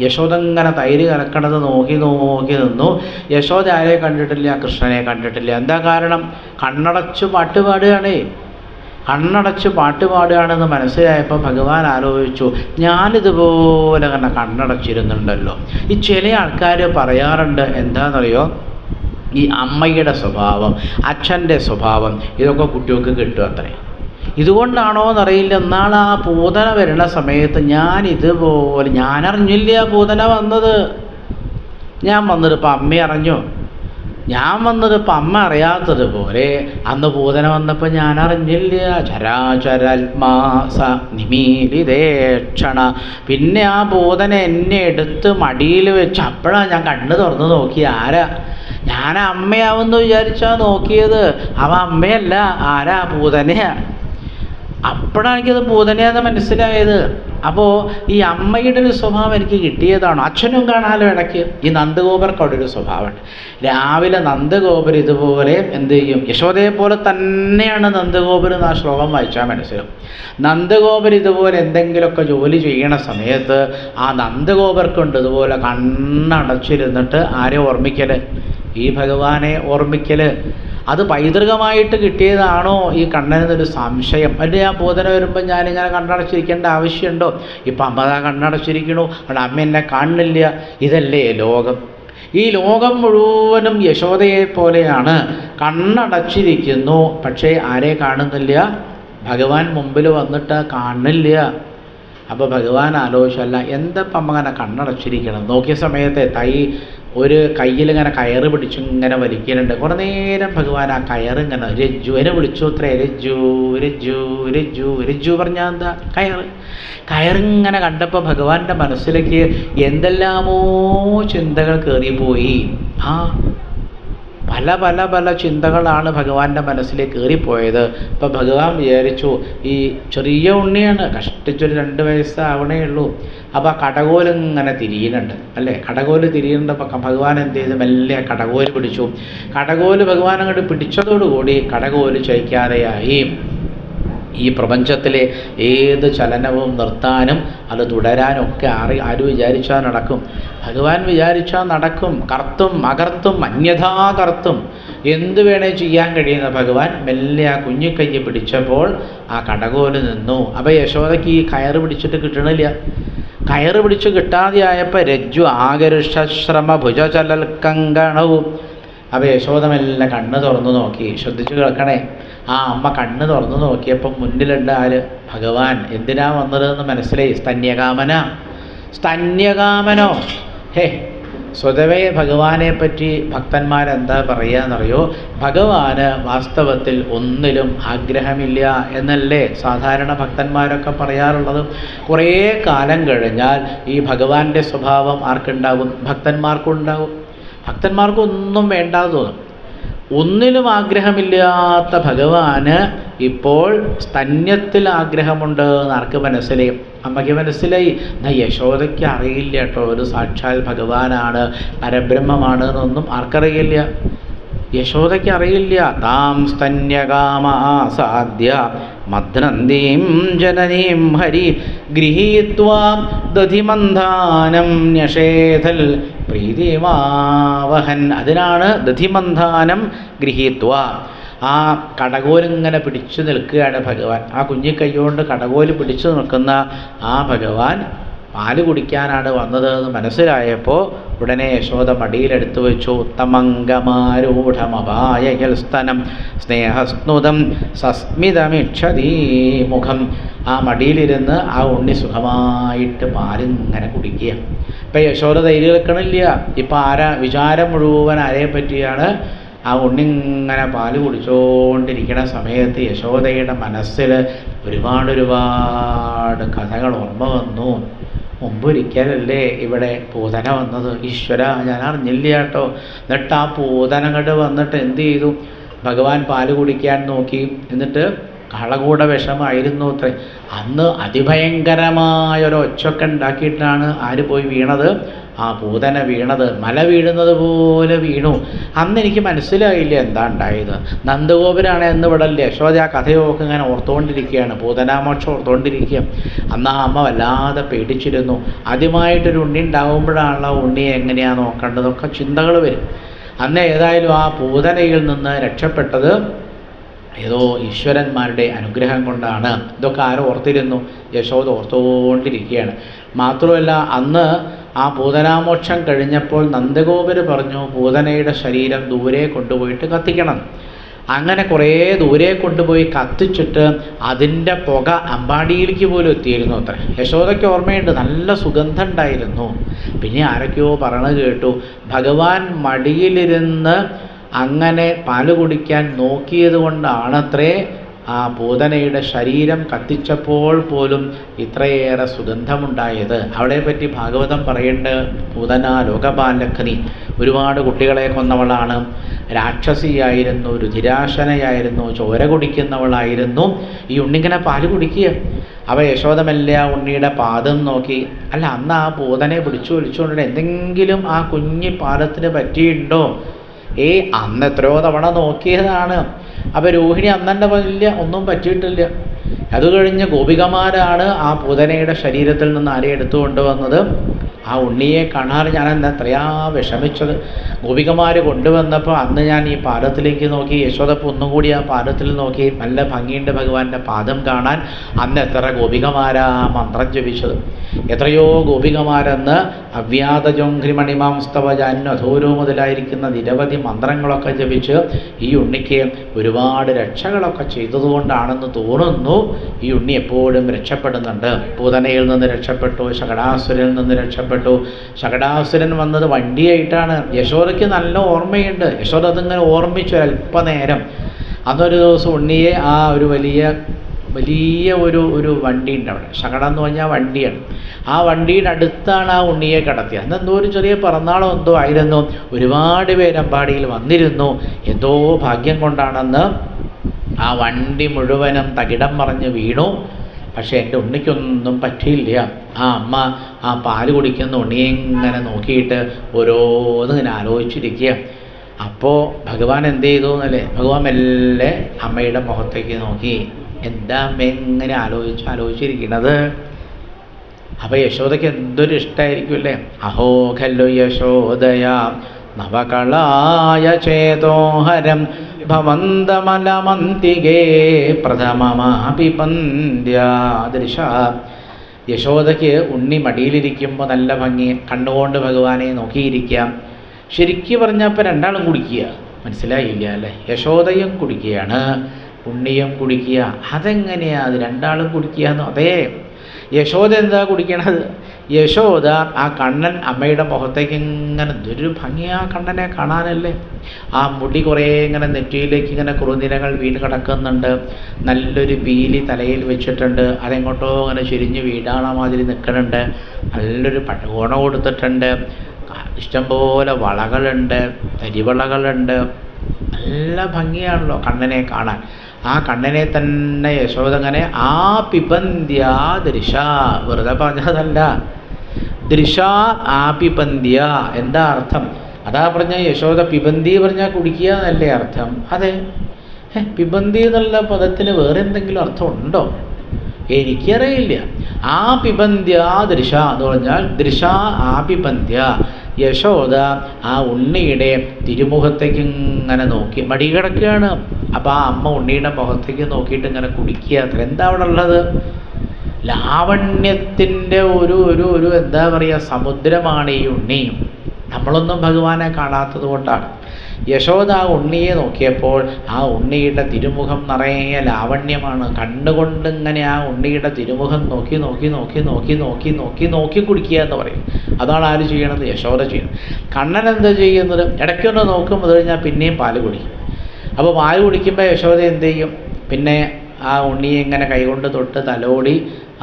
യശോദ ഇങ്ങനെ തൈര് കലക്കണത് നോക്കി നിന്നു. യശോദ ആരെ കണ്ടിട്ടില്ല? കൃഷ്ണനെ കണ്ടിട്ടില്ല. എന്താ കാരണം? കണ്ണടച്ചു പാട്ട് പാടുകയാണെന്ന് മനസ്സിലായപ്പോൾ ഭഗവാൻ ആലോചിച്ചു, ഞാനിതുപോലെ തന്നെ കണ്ണടച്ചിരുന്നുണ്ടല്ലോ. ഈ ചില ആൾക്കാർ പറയാറുണ്ട്, എന്താണെന്നറിയോ, ഈ അമ്മയുടെ സ്വഭാവം അച്ഛൻ്റെ സ്വഭാവം ഇതൊക്കെ കുട്ടികൾക്ക് കിട്ടും അത്രേ. ഇതുകൊണ്ടാണോ എന്നറിയില്ല. എന്നാൽ ആ പൂതന വരുന്ന സമയത്ത് ഞാനറിഞ്ഞില്ല പൂതന വന്നത്. ഞാൻ വന്നതിപ്പോൾ അമ്മ അറിഞ്ഞു. ഞാൻ വന്നതിപ്പോൾ അമ്മ അറിയാത്തതുപോലെ അന്ന് പൂതന വന്നപ്പോൾ ഞാൻ അറിഞ്ഞില്ല. ചരാചരാത്മാസ നിമീലിതേക്ഷണ. പിന്നെ ആ പൂതന എന്നെ എടുത്ത് മടിയിൽ വെച്ച് അപ്പോഴാണ് ഞാൻ കണ്ണ് തുറന്ന് നോക്കി. ആരാ? ഞാൻ അമ്മയാവുമെന്ന് വിചാരിച്ചാ നോക്കിയത്. അവ അമ്മയല്ല, ആരാ? പൂതനയാ. അപ്പോഴാണ് എനിക്കത് പൂതനയാന്ന് മനസ്സിലായത്. അപ്പോൾ ഈ അമ്മയുടെ ഒരു സ്വഭാവം എനിക്ക് കിട്ടിയതാണ്. അച്ഛനും കാണാലോ ഇടയ്ക്ക്. ഈ നന്ദഗോപർക്ക് അവിടെ ഒരു സ്വഭാവമുണ്ട്. രാവിലെ നന്ദഗോപർ ഇതുപോലെ എന്ത് ചെയ്യും? യശോദയെ പോലെ തന്നെയാണ് നന്ദഗോപർ എന്ന് ആ ശ്ലോകം വായിച്ചാൽ മനസ്സിലാവും. നന്ദഗോപർ ഇതുപോലെ എന്തെങ്കിലുമൊക്കെ ജോലി ചെയ്യണ സമയത്ത് ആ നന്ദഗോപർക്കുണ്ട് ഇതുപോലെ കണ്ണടച്ചിരുന്നിട്ട് ആരെ ഓർമ്മിക്കൽ? ഈ ഭഗവാനെ ഓർമ്മിക്കൽ. അത് പൈതൃകമായിട്ട് കിട്ടിയതാണോ ഈ കണ്ണനെന്നൊരു സംശയം. അതിൻ്റെ ആ ബോധന വരുമ്പോൾ ഞാനിങ്ങനെ കണ്ണടച്ചിരിക്കേണ്ട ആവശ്യമുണ്ടോ? ഇപ്പം അമ്മ കണ്ണടച്ചിരിക്കണു, അവിടെ അമ്മ എന്നെ കാണുന്നില്ല. ഇതല്ലേ ലോകം. ഈ ലോകം മുഴുവനും യശോദയെ പോലെയാണ്, കണ്ണടച്ചിരിക്കുന്നു. പക്ഷേ ആരെ കാണുന്നില്ല? ഭഗവാൻ മുമ്പിൽ വന്നിട്ട് കാണുന്നില്ല. അപ്പോൾ ഭഗവാൻ ആലോചിച്ചല്ല എന്തപ്പം അമ്മ അങ്ങനെ കണ്ണടച്ചിരിക്കണം. നോക്കിയ സമയത്ത് ഒരു കയ്യിലിങ്ങനെ കയറ് പിടിച്ചിങ്ങനെ വലിക്കുന്നുണ്ട്. കുറേ നേരം ഭഗവാൻ ആ കയറിങ്ങനെ രജ്ജുവിനെ വിളിച്ചു അത്രേ. രജ്ജു രജ്ജു രജ്ജു രജ്ജു പറഞ്ഞാൽ എന്താ? കയറിങ്ങനെ കണ്ടപ്പോൾ ഭഗവാന്റെ മനസ്സിലേക്ക് എന്തെല്ലാമോ ചിന്തകൾ കയറിപ്പോയി. പല പല പല ചിന്തകളാണ് ഭഗവാന്റെ മനസ്സിലേക്ക് കയറിപ്പോയത്. ഇപ്പം ഭഗവാൻ വിചാരിച്ചു ഈ ചെറിയ ഉണ്ണിയാണ്, കഷ്ടിച്ചൊരു 2 വയസ്സാവണേ ഉള്ളൂ. അപ്പോൾ ആ കടകോലിങ്ങനെ തിരിയുന്നുണ്ട് അല്ലേ? കടകോല് തിരിയുന്നുണ്ടപ്പോൾ ഭഗവാൻ എന്ത് ചെയ്ത് മെല്ലെ കടകോല് പിടിച്ചു. കടകോല് ഭഗവാൻ അങ്ങോട്ട് പിടിച്ചതോടുകൂടി കടകോല് ചലിക്കാതെയായി. ഈ പ്രപഞ്ചത്തിലെ ഏത് ചലനവും നിർത്താനും അത് തുടരാനും ഒക്കെ ആര് വിചാരിച്ചാൽ നടക്കും? ഭഗവാൻ വിചാരിച്ചാൽ നടക്കും. കർത്തും അകർത്തും അന്യഥാ കർത്തും എന്ത് വേണേ ചെയ്യാൻ കഴിയുന്ന ഭഗവാൻ മെല്ലെ ആ കുഞ്ഞിക്കയ്യെ പിടിച്ചപ്പോൾ ആ കടകോല് നിന്നു. അപ്പോൾ യശോദയ്ക്ക് ഈ കയറ് പിടിച്ചിട്ട് കിട്ടണില്ല. കയറ് പിടിച്ച് കിട്ടാതെയായപ്പോൾ രജ്ജു ആകർഷശ്രമ ഭുജചലൽക്കങ്കണവും. അപ്പോൾ യശോദമെല്ലാം കണ്ണ് തുറന്നു നോക്കി. ശ്രദ്ധിച്ചു കേൾക്കണേ. ആ അമ്മ കണ്ണ് തുറന്നു നോക്കിയപ്പം മുന്നിലുണ്ട് ആര്? ഭഗവാൻ. എന്തിനാ വന്നതെന്ന് മനസ്സിലായി. സ്തന്യകാമനോ? സ്വതവേ ഭഗവാനെ പറ്റി ഭക്തന്മാരെന്താ പറയുകയെന്നറിയോ? ഭഗവാന് വാസ്തവത്തിൽ ഒന്നിലും ആഗ്രഹമില്ല എന്നല്ലേ സാധാരണ ഭക്തന്മാരൊക്കെ പറയാറുള്ളത്. കുറേ കാലം കഴിഞ്ഞാൽ ഈ ഭഗവാന്റെ സ്വഭാവം ആർക്കുണ്ടാവും? ഭക്തന്മാർക്കുണ്ടാവും. ഭക്തന്മാർക്കൊന്നും വേണ്ടാതെ തോന്നും. ഒന്നിലും ആഗ്രഹമില്ലാത്ത ഭഗവാന് ഇപ്പോൾ സ്തന്യത്തിൽ ആഗ്രഹമുണ്ട് എന്ന് ആർക്ക് മനസ്സിലായി? അമ്മയ്ക്ക് മനസ്സിലായി. യശോദയ്ക്ക് അറിയില്ല കേട്ടോ, ഒരു സാക്ഷാൽ ഭഗവാനാണ്, പരബ്രഹ്മമാണ് എന്നൊന്നും ആർക്കറിയില്ല. യശോദയ്ക്ക് അറിയില്ല. താം സ്തന്യകാമാസാദ്യ മദ്നന്ദീം ജനനീം ഹരി ഗൃഹീത്വാ ദധിമന്ധാനം ന്യഷേധൽ പ്രീതിമാവഹൻ. അതിനാണ് ദധിമന്ധാനം ഗൃഹീത്വ. ആ കടകോലിങ്ങനെ പിടിച്ചു നിൽക്കുകയാണ് ഭഗവാൻ. ആ കുഞ്ഞിക്കൈകൊണ്ട് കടകോല് പിടിച്ചു നിൽക്കുന്ന ആ ഭഗവാൻ പാല് കുടിക്കാനാണ് വന്നത് എന്ന് മനസ്സിലായപ്പോൾ ഉടനെ യശോദ മടിയിലെടുത്തു വെച്ചു. ഉത്തമംഗമാരൂഢമപായകൽ സ്തനം സ്നേഹസ്നുതം സസ്മിതമിക്ഷതീ മുഖം. ആ മടിയിലിരുന്ന് ആ ഉണ്ണി സുഖമായിട്ട് പാലിങ്ങനെ കുടിക്കുക. ഇപ്പം യശോദ ധൈര്യം വെക്കണില്ല. ഇപ്പം വിചാരം മുഴുവൻ ആരെ പറ്റിയാണ്? ആ ഉണ്ണി ഇങ്ങനെ പാല് കുടിച്ചുകൊണ്ടിരിക്കുന്ന സമയത്ത് യശോദയുടെ മനസ്സിൽ ഒരുപാട് കഥകൾ ഓർമ്മ വന്നു. മുമ്പൊരിക്കലല്ലേ ഇവിടെ പൂതന വന്നത്? ഈശ്വര, ഞാൻ അറിഞ്ഞില്ല കേട്ടോ. എന്നിട്ട് ആ പൂതനങ്ങോട്ട് വന്നിട്ട് എന്ത് ചെയ്തു? ഭഗവാൻ പാല് കുടിക്കാൻ നോക്കി. എന്നിട്ട് കാളകൂട വിഷമായിരുന്നു അത്രേ. അന്ന് അതിഭയങ്കരമായൊരൊച്ചൊക്കെ ഉണ്ടാക്കിയിട്ടാണ് ആര് പോയി വീണത്? ആ പൂതന വീണത്. മല വീഴുന്നത് പോലെ വീണു. അന്ന് എനിക്ക് മനസ്സിലായില്ല എന്താ ഉണ്ടായത്. നന്ദഗോപുരാണ് എന്ന് വിടല്ലേ. യശോദ ആ കഥയൊക്കെ ഇങ്ങനെ ഓർത്തുകൊണ്ടിരിക്കുകയാണ്, പൂതനാമോക്ഷം ഓർത്തുകൊണ്ടിരിക്കുക. അന്ന് ആ അമ്മ വല്ലാതെ പേടിച്ചിരുന്നു. ആദ്യമായിട്ടൊരു ഉണ്ണി ഉണ്ടാകുമ്പോഴാണല്ലോ ഉണ്ണിയെ എങ്ങനെയാണ് നോക്കേണ്ടതൊക്കെ ചിന്തകൾ വരും. അന്ന് ഏതായാലും ആ പൂതനയിൽ നിന്ന് രക്ഷപ്പെട്ടത് ഏതോ ഈശ്വരന്മാരുടെ അനുഗ്രഹം കൊണ്ടാണ്. ഇതൊക്കെ ആരും ഓർത്തിരുന്നു? യശോദ ഓർത്തുകൊണ്ടിരിക്കുകയാണ്. മാത്രമല്ല അന്ന് ആ പൂതനാമോക്ഷം കഴിഞ്ഞപ്പോൾ നന്ദഗോപര് പറഞ്ഞു പൂതനയുടെ ശരീരം ദൂരെ കൊണ്ടുപോയിട്ട് കത്തിക്കണം. അങ്ങനെ കുറേ ദൂരെ കൊണ്ടുപോയി കത്തിച്ചിട്ട് അതിൻ്റെ പുക അമ്പാടിയിലേക്ക് പോലും എത്തിയിരുന്നു അത്ര. യശോദയ്ക്ക് ഓർമ്മയുണ്ട്, നല്ല സുഗന്ധം ഉണ്ടായിരുന്നു. പിന്നെ ആരൊക്കെയോ പറയണത് കേട്ടു, ഭഗവാൻ മടിയിലിരുന്ന് അങ്ങനെ പാല് കുടിക്കാൻ നോക്കിയത് കൊണ്ടാണത്രേ ആ പൂതനയുടെ ശരീരം കത്തിച്ചപ്പോൾ പോലും ഇത്രയേറെ സുഗന്ധമുണ്ടായത്. അവളെ പറ്റി ഭാഗവതം പറയേണ്ട, പൂതന ലോകപാലഗ്നി, ഒരുപാട് കുട്ടികളെ കൊന്നവളാണ്, രാക്ഷസിയായിരുന്നു, രുധിരാശനയായിരുന്നു, ചോര കുടിക്കുന്നവളായിരുന്നു. ഈ ഉണ്ണിങ്ങനെ പാല് കുടിക്കുക. അവ യശോദമല്ല ആ ഉണ്ണിയുടെ പാദം നോക്കി. അല്ല, അന്ന് ആ പൂതനെ പിടിച്ചു വലിച്ചുകൊണ്ടിട്ട് എന്തെങ്കിലും ആ കുഞ്ഞി പാദത്തിന് പറ്റിയിട്ടുണ്ടോ? അന്ന് എത്രയോ തവണ നോക്കിയതാണ്. അപ്പോൾ രോഹിണി അന്നെൻ്റെ വലിയ ഒന്നും പറ്റിയിട്ടില്ല. അത് കഴിഞ്ഞ് ഗോപികമാരാണ് ആ പൂതനയുടെ ശരീരത്തിൽ നിന്ന് ആരെ എടുത്തു കൊണ്ടുവന്നത്? ആ ആ ഉണ്ണിയെ കാണാൻ ഞാൻ എത്രയാ വിഷമിച്ചത്. ഗോപികമാർ കൊണ്ടുവന്നപ്പോൾ അന്ന് ഞാൻ ഈ പാദത്തിലേക്ക് നോക്കി, യശോദപ്പ ഒന്നും കൂടി ആ പാദത്തിൽ നോക്കി, നല്ല ഭംഗിയുണ്ട് ഭഗവാന്റെ പാദം കാണാൻ. അന്ന് എത്ര ഗോപികമാരാ മന്ത്രം ജപിച്ചത്, എത്രയോ ഗോപികമാരെന്ന് അവ്യാതജോഘ്രിമണിമാംസ്തവജാന്യ അധൂരോ മുതലായിരിക്കുന്ന നിരവധി മന്ത്രങ്ങളൊക്കെ ജപിച്ച് ഈ ഉണ്ണിക്ക് ഒരുപാട് രക്ഷകളൊക്കെ ചെയ്തതുകൊണ്ടാണെന്ന് തോന്നുന്നു. ഈ ഉണ്ണി എപ്പോഴും രക്ഷപ്പെടുന്നുണ്ട്. പൂതനയിൽ നിന്ന് രക്ഷപ്പെട്ടു, ശകടാസുരനിൽ നിന്ന് രക്ഷപ്പെട്ടു. ശകടാസുരൻ വന്നത് വണ്ടിയായിട്ടാണ്. യശോദയ്ക്ക് നല്ല ഓർമ്മയുണ്ട്. യശോദ അതിങ്ങനെ ഓർമ്മിച്ചു അല്പനേരം. അന്നൊരു ദിവസം ഉണ്ണിയെ ആ ഒരു വലിയ ഒരു വണ്ടിയുണ്ട് അവിടെ. ശകടം എന്ന് പറഞ്ഞാൽ വണ്ടിയാണ്. ആ വണ്ടിയുടെ അടുത്താണ് ആ ഉണ്ണിയെ കടത്തിയത്. അന്ന് എന്തോ ഒരു ചെറിയ പിറന്നാളോ എന്തോ ആയിരുന്നു. ഒരുപാട് പേര് അമ്പാടിയിൽ വന്നിരുന്നു. എന്തോ ഭാഗ്യം കൊണ്ടാണെന്ന് ആ വണ്ടി മുഴുവനും തകിടം മറിഞ്ഞ് വീണു. പക്ഷേ എൻ്റെ ഉണ്ണിക്കൊന്നും പറ്റിയില്ല. ആ അമ്മ ആ പാല് കുടിക്കുന്ന ഉണ്ണിയെ ഇങ്ങനെ നോക്കിയിട്ട് ഓരോന്നിങ്ങനെ ആലോചിച്ചിരിക്കുക. അപ്പോൾ ഭഗവാൻ എന്ത് ചെയ്തു എന്നല്ലേ, ഭഗവാൻ മെല്ലെ അമ്മയുടെ മുഖത്തേക്ക് നോക്കി. എന്താ അമ്മ എങ്ങനെ ആലോചിച്ചിരിക്കണത്? അപ്പോൾ യശോദയ്ക്ക് എന്തൊരു ഇഷ്ടമായിരിക്കുമല്ലേ. അഹോ ഖല്ലു യശോദയാ നവകളായ ചേതോഹരം ഭവന്തമലമന്തികേ പ്രഥമമാപിപന്ധ്യാദൃശ. യശോദയ്ക്ക് ഉണ്ണി മടിയിലിരിക്കുമ്പോൾ നല്ല ഭംഗി, കണ്ണുകൊണ്ട് ഭഗവാനെ നോക്കിയിരിക്കാം. ശരിക്കും പറഞ്ഞപ്പോൾ രണ്ടാളും കുടിക്കുക. മനസ്സിലായില്ല അല്ലേ? യശോദയും കുടിക്കുകയാണ്, ഉണ്ണിയും കുടിക്കുക. അതെങ്ങനെയാ അത് രണ്ടാളും കുടിക്കുകയെന്നോ? അതേ, യശോദ എന്താ കുടിക്കണത്? യശോദ ആ കണ്ണൻ അമ്മയുടെ മുഖത്തേക്ക് ഇങ്ങനെ ഒരു ഭംഗിയാ കണ്ണനെ കാണാനല്ലേ. ആ മുടി കുറേ ഇങ്ങനെ നെറ്റിയിലേക്ക് ഇങ്ങനെ കുറുനിരകൾ വീണ് കിടക്കുന്നുണ്ട്. നല്ലൊരു പീലി തലയിൽ വെച്ചിട്ടുണ്ട്. അതെങ്ങോട്ടോ ഇങ്ങനെ ചുരിഞ്ഞ് വീടാണ മാതിരി നിൽക്കുന്നുണ്ട്. നല്ലൊരു പട്ടുകോണ കൊടുത്തിട്ടുണ്ട്. ഇഷ്ടംപോലെ വളകളുണ്ട്, തരിവളകളുണ്ട്. നല്ല ഭംഗിയാണല്ലോ കണ്ണനെ കാണാൻ. ആ കണ്ണനെ തന്നെ യശോദ അങ്ങനെ ആ പിബന്ധ്യ ദൃശ, വെറുതെ പറഞ്ഞതല്ല. ദൃശ ആപിബന്ധ്യ എന്താ അർത്ഥം? അതാ പറഞ്ഞ യശോദ പിബന്തി പറഞ്ഞാൽ കുടിക്കുക എന്നല്ലേ അർത്ഥം? അതെ. പിബന്തി എന്നുള്ള പദത്തിന് വേറെ എന്തെങ്കിലും അർത്ഥം ഉണ്ടോ? എനിക്കറിയില്ല. ആ പിബന്ധ്യ ദൃശ എന്ന് പറഞ്ഞാൽ ദൃശ ആപിബന്ധ്യ. യശോദ ആ ഉണ്ണിയുടെ തിരുമുഖത്തേക്ക് ഇങ്ങനെ നോക്കി മടി കിടക്കുകയാണ്. അപ്പോൾ ആ അമ്മ ഉണ്ണിയുടെ മുഖത്തേക്ക് നോക്കിയിട്ട് ഇങ്ങനെ കുടിക്കുക. അത്ര എന്താ അവിടെ ഉള്ളത്? ലാവണ്യത്തിൻ്റെ ഒരു എന്താ പറയുക സമുദ്രമാണ് ഈ ഉണ്ണി. നമ്മളൊന്നും ഭഗവാനെ കാണാത്തത് കൊണ്ടാണ്. യശോദ ആ ഉണ്ണിയെ നോക്കിയപ്പോൾ ആ ഉണ്ണിയുടെ തിരുമുഖം നിറയെ ലാവണ്യമാണ്. കണ്ണുകൊണ്ട് ഇങ്ങനെ ആ ഉണ്ണിയുടെ തിരുമുഖം നോക്കി നോക്കി നോക്കി നോക്കി നോക്കി നോക്കി നോക്കി കുടിക്കുക എന്ന് പറയും. അതാണ് ആര് ചെയ്യണത്? യശോദ ചെയ്യണം. കണ്ണൻ എന്താ ചെയ്യുന്നത്? ഇടയ്ക്കൊന്ന് നോക്കും, അത് കഴിഞ്ഞാൽ പിന്നെയും പാല് കുടിക്കും. അപ്പോൾ പാല് കുടിക്കുമ്പോൾ യശോദ എന്ത് ചെയ്യും? പിന്നെ ആ ഉണ്ണിയെ ഇങ്ങനെ കൈകൊണ്ട് തൊട്ട് തലോടി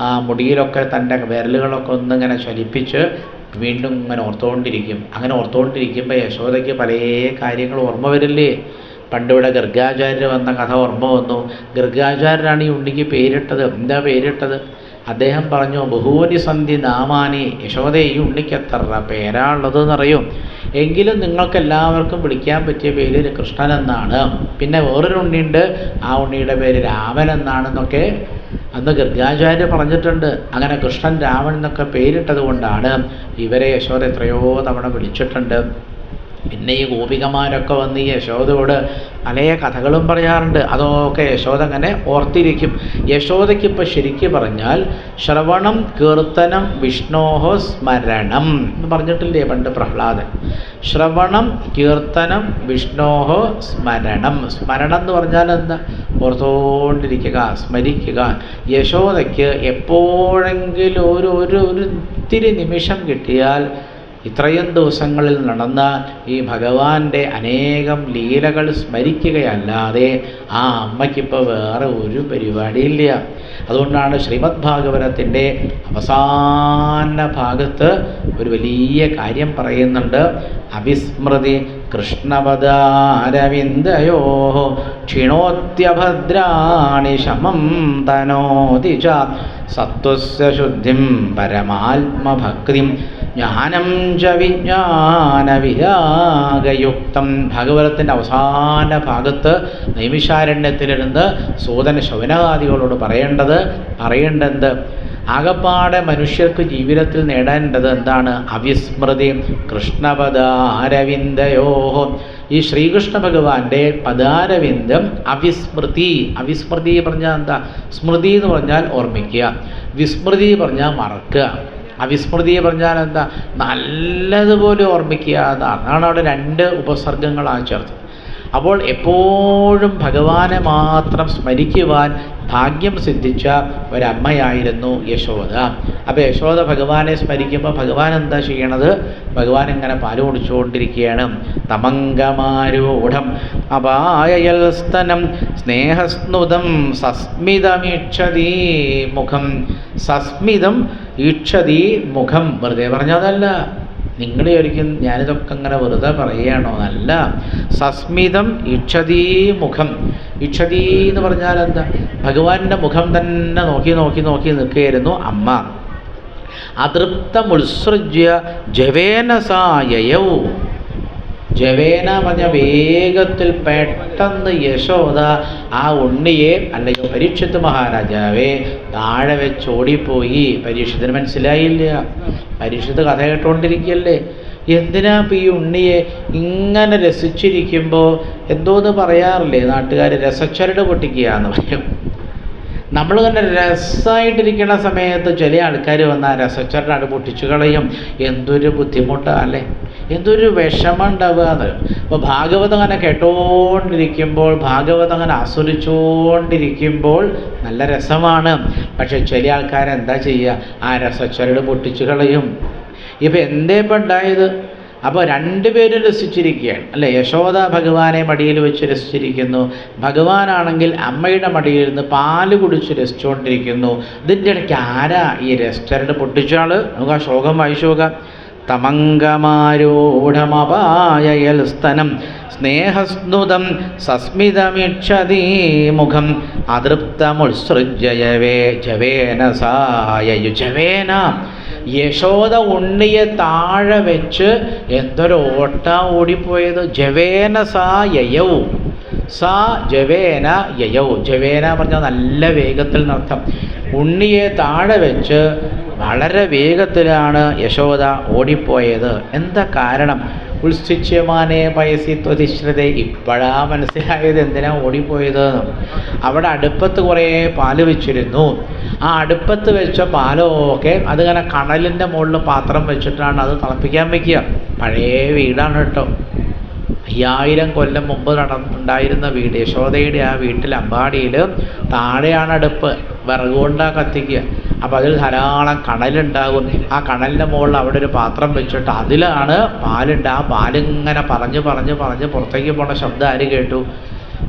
ആ മുടിയിലൊക്കെ തൻ്റെ വിരലുകളൊക്കെ ഒന്നിങ്ങനെ ചലിപ്പിച്ച് വീണ്ടും ഇങ്ങനെ ഓർത്തുകൊണ്ടിരിക്കും. അങ്ങനെ ഓർത്തുകൊണ്ടിരിക്കുമ്പോൾ യശോദയ്ക്ക് പല കാര്യങ്ങൾ ഓർമ്മ വരില്ലേ. പണ്ടിവിടെ ഗർഗാചാര്യർ വന്ന കഥ ഓർമ്മ വന്നു. ഗർഗാചാര്യരാണ് ഈ ഉണ്ണിക്ക് പേരിട്ടത്. എന്താ പേരിട്ടത്? അദ്ദേഹം പറഞ്ഞു, ബഹൂനി സന്ധി നാമാനി. യശോദ, ഈ ഉണ്ണിക്ക് എത്ര പേരാണുള്ളത് എന്നറിയും. എങ്കിലും നിങ്ങൾക്കെല്ലാവർക്കും വിളിക്കാൻ പറ്റിയ പേര് കൃഷ്ണൻ എന്നാണ്. പിന്നെ വേറൊരു ഉണ്ണിയുണ്ട്, ആ ഉണ്ണിയുടെ പേര് രാമൻ എന്നാണെന്നൊക്കെ അന്ന് ഗർഗാചാര്യ പറഞ്ഞിട്ടുണ്ട്. അങ്ങനെ കൃഷ്ണൻ രാമൻ എന്നൊക്കെ പേരിട്ടത് കൊണ്ടാണ് ഇവരെ യശോദ എത്രയോ തവണ വിളിച്ചിട്ടുണ്ട്. പിന്നെ ഈ ഗോപികമാരൊക്കെ വന്ന് ഈ യശോദയോട് പല കഥകളും പറയാറുണ്ട്. അതൊക്കെ യശോദ അങ്ങനെ ഓർത്തിരിക്കും. യശോദയ്ക്ക് ഇപ്പോൾ ശരിക്കും പറഞ്ഞാൽ ശ്രവണം കീർത്തനം വിഷ്ണോഹോ സ്മരണം എന്ന് പറഞ്ഞിട്ടില്ലേ പണ്ട് പ്രഹ്ലാദൻ? ശ്രവണം കീർത്തനം വിഷ്ണോഹോ സ്മരണം. സ്മരണം എന്ന് പറഞ്ഞാൽ എന്താ? ഓർത്തുകൊണ്ടിരിക്കുക, സ്മരിക്കുക. യശോദയ്ക്ക് എപ്പോഴെങ്കിലും ഒരു ഇത്തിരി നിമിഷം കിട്ടിയാൽ ഇത്രയും ദിവസങ്ങളിൽ നടന്ന ഈ ഭഗവാന്റെ അനേകം ലീലകൾ സ്മരിക്കുകയല്ലാതെ ആ അമ്മയ്ക്കിപ്പോൾ വേറെ ഒരു പരിപാടിയില്ല. അതുകൊണ്ടാണ് ശ്രീമദ് ഭാഗവതത്തിൻ്റെ അവസാന ഭാഗത്ത് ഒരു വലിയ കാര്യം പറയുന്നുണ്ട്. അവിസ്മൃതി കൃഷ്ണവദാരവിന്ദയോ ക്ഷീണോത്യഭദ്രാണി ശമം തനോതി ച സത്വസ്യ ശുദ്ധിം പരമാത്മഭക്തിം ജ്ഞാനം ച വിജ്ഞാനവിരാഗയുക്തം. ഭാഗവതത്തിൻ്റെ അവസാന ഭാഗത്ത് നൈമിഷാരണ്യത്തിലിരുന്ന് സൂതൻ ശൗനകാദികളോട് പറയേണ്ടത് ആകപ്പാടെ മനുഷ്യർക്ക് ജീവിതത്തിൽ നേടേണ്ടത് എന്താണ്? അവിസ്മൃതി കൃഷ്ണപദാരവിന്ദയോ. ഈ ശ്രീകൃഷ്ണ ഭഗവാന്റെ പദാരവിന്ദം അവിസ്മൃതി. അവിസ്മൃതി പറഞ്ഞാൽ എന്താ? സ്മൃതി എന്ന് പറഞ്ഞാൽ ഓർമ്മിക്കുക, വിസ്മൃതി പറഞ്ഞാൽ മറക്കുക. അവിസ്മൃതി പറഞ്ഞാൽ എന്താ? നല്ലതുപോലെ ഓർമ്മിക്കുക എന്നാണ്. അതാണ് അവിടെ 2 ഉപസർഗങ്ങളാണ് ചേർത്തത്. അപ്പോൾ എപ്പോഴും ഭഗവാനെ മാത്രം സ്മരിക്കുവാൻ ഭാഗ്യം സിദ്ധിച്ച ഒരമ്മയായിരുന്നു യശോദ. അപ്പോൾ യശോദ ഭഗവാനെ സ്മരിക്കുമ്പോൾ ഭഗവാൻ എന്താ ചെയ്യണത്? ഭഗവാൻ ഇങ്ങനെ പാല് കുടിച്ചുകൊണ്ടിരിക്കുകയാണ്. തമംഗമാരൂഢം അപായയൽ സ്തനം സ്നേഹസ്നുതം സസ്മിതമീക്ഷതീ മുഖം. സസ്മിതം ഈക്ഷതീ മുഖം. വെറുതെ പറഞ്ഞതല്ല, നിങ്ങൾ ഒരിക്കലും ഞാനിതൊക്കെ അങ്ങനെ വെറുതെ പറയുകയാണോ? അല്ല. സസ്മിതം ഈക്ഷതീ മുഖം. ഈക്ഷതീ എന്ന് പറഞ്ഞാൽ എന്താ? ഭഗവാന്റെ മുഖം തന്നെ നോക്കി നോക്കി നോക്കി നിൽക്കുകയായിരുന്നു അമ്മ. അതൃപ്തമുത്സൃജ്യ ജവേന സായയൗ. ജവേന പറഞ്ഞ വേഗത്തിൽ പെട്ടെന്ന് യശോദ ആ ഉണ്ണിയെ, അല്ലെങ്കിൽ പരീക്ഷിത്ത് മഹാരാജാവെ താഴെ വെച്ച് ഓടിപ്പോയി. പരീക്ഷത്തിന് മനസ്സിലായില്ല. പരീക്ഷിത്ത് കഥ കേട്ടുകൊണ്ടിരിക്കുകയല്ലേ. എന്തിനാ ഇപ്പം ഈ ഉണ്ണിയെ ഇങ്ങനെ രസിച്ചിരിക്കുമ്പോൾ എന്തോന്ന് പറയാറില്ലേ നാട്ടുകാർ? രസച്ചരട് പൊട്ടിക്കുക എന്ന് പറയും. നമ്മൾ തന്നെ രസമായിട്ടിരിക്കുന്ന സമയത്ത് ചില ആൾക്കാർ വന്നാൽ രസച്ചരട് പൊട്ടിച്ചു കളയും. എന്തൊരു ബുദ്ധിമുട്ടാണ് അല്ലേ, എന്തൊരു വിഷമം ഉണ്ടാവുക എന്ന്. അപ്പോൾ ഭാഗവതം അങ്ങനെ കേട്ടോണ്ടിരിക്കുമ്പോൾ, ഭാഗവതം അങ്ങനെ ആസ്വദിച്ചുകൊണ്ടിരിക്കുമ്പോൾ നല്ല രസമാണ്. പക്ഷെ ചില ആൾക്കാരെന്താ ചെയ്യുക? ആ രസച്ചരട് പൊട്ടിച്ചു കളയും. ഇപ്പം എന്തേ ഇപ്പം ഉണ്ടായത്? അപ്പോൾ 2 പേരും രസിച്ചിരിക്കുകയാണ് അല്ലേ. യശോദ ഭഗവാനെ മടിയിൽ വെച്ച് രസിച്ചിരിക്കുന്നു, ഭഗവാനാണെങ്കിൽ അമ്മയുടെ മടിയിൽ നിന്ന് പാല് കുടിച്ച് രസിച്ചുകൊണ്ടിരിക്കുന്നു. ഇതിൻ്റെ ഇടയ്ക്ക് ആരാ ഈ രസച്ചരട് പൊട്ടിച്ച ആള്? നമുക്ക് ആ ശ്ലോകം വായിച്ചു നോക്കാം. തമംഗമാരൂഢമപായയൽ സ്തനം സ്നേഹസ്നുതം സസ്മിതമീക്ഷതീ മുഖം അതൃപ്തമുത്സൃജ്യവേ ജവേന സായയു. ജവേന യശോദ ഉണ്ണിയെ താഴെ വെച്ച് എന്തൊരു ഓട്ടാ ഓടിപ്പോയത്. ജവേന സാ യയൗ. സാ ജവേന യയൗ. ജവേന പറഞ്ഞാൽ നല്ല വേഗത്തിൽ നർത്ഥം. ഉണ്ണിയെ താഴെ വെച്ച് വളരെ വേഗത്തിലാണ് യശോദ ഓടിപ്പോയത്. എന്താ കാരണം? ഉത്സിച്യമാനേ പയസി ത്വതിശ്രത. ഇപ്പോഴാ മനസ്സിലായത് എന്തിനാ ഓടിപ്പോയത്. അവിടെ അടുപ്പത്ത് കുറേ പാല് വെച്ചിരുന്നു. ആ അടുപ്പത്ത് വെച്ച പാലമൊക്കെ അതിങ്ങനെ കണലിൻ്റെ മുകളിൽ പാത്രം വെച്ചിട്ടാണ് അത് തിളപ്പിക്കാൻ വയ്ക്കുക. പഴയ വീടാണ് കേട്ടോ. 5000 കൊല്ലം മുമ്പ് ഉണ്ടായിരുന്ന വീട്. യശോദയുടെ ആ വീട്ടിൽ അമ്പാടിയിൽ താഴെയാണ് അടുപ്പ്, വിറകുകൊണ്ടാണ് കത്തിക്കുക. അപ്പോൾ അതിൽ ധാരാളം കണലുണ്ടാകും. ആ കണലിൻ്റെ മുകളിൽ അവിടെ ഒരു പാത്രം വെച്ചിട്ട് അതിലാണ് പാലുണ്ട്. ആ പാലിങ്ങനെ പറഞ്ഞ് പറഞ്ഞ് പറഞ്ഞ് പുറത്തേക്ക് പോണ ശബ്ദം ആര് കേട്ടു?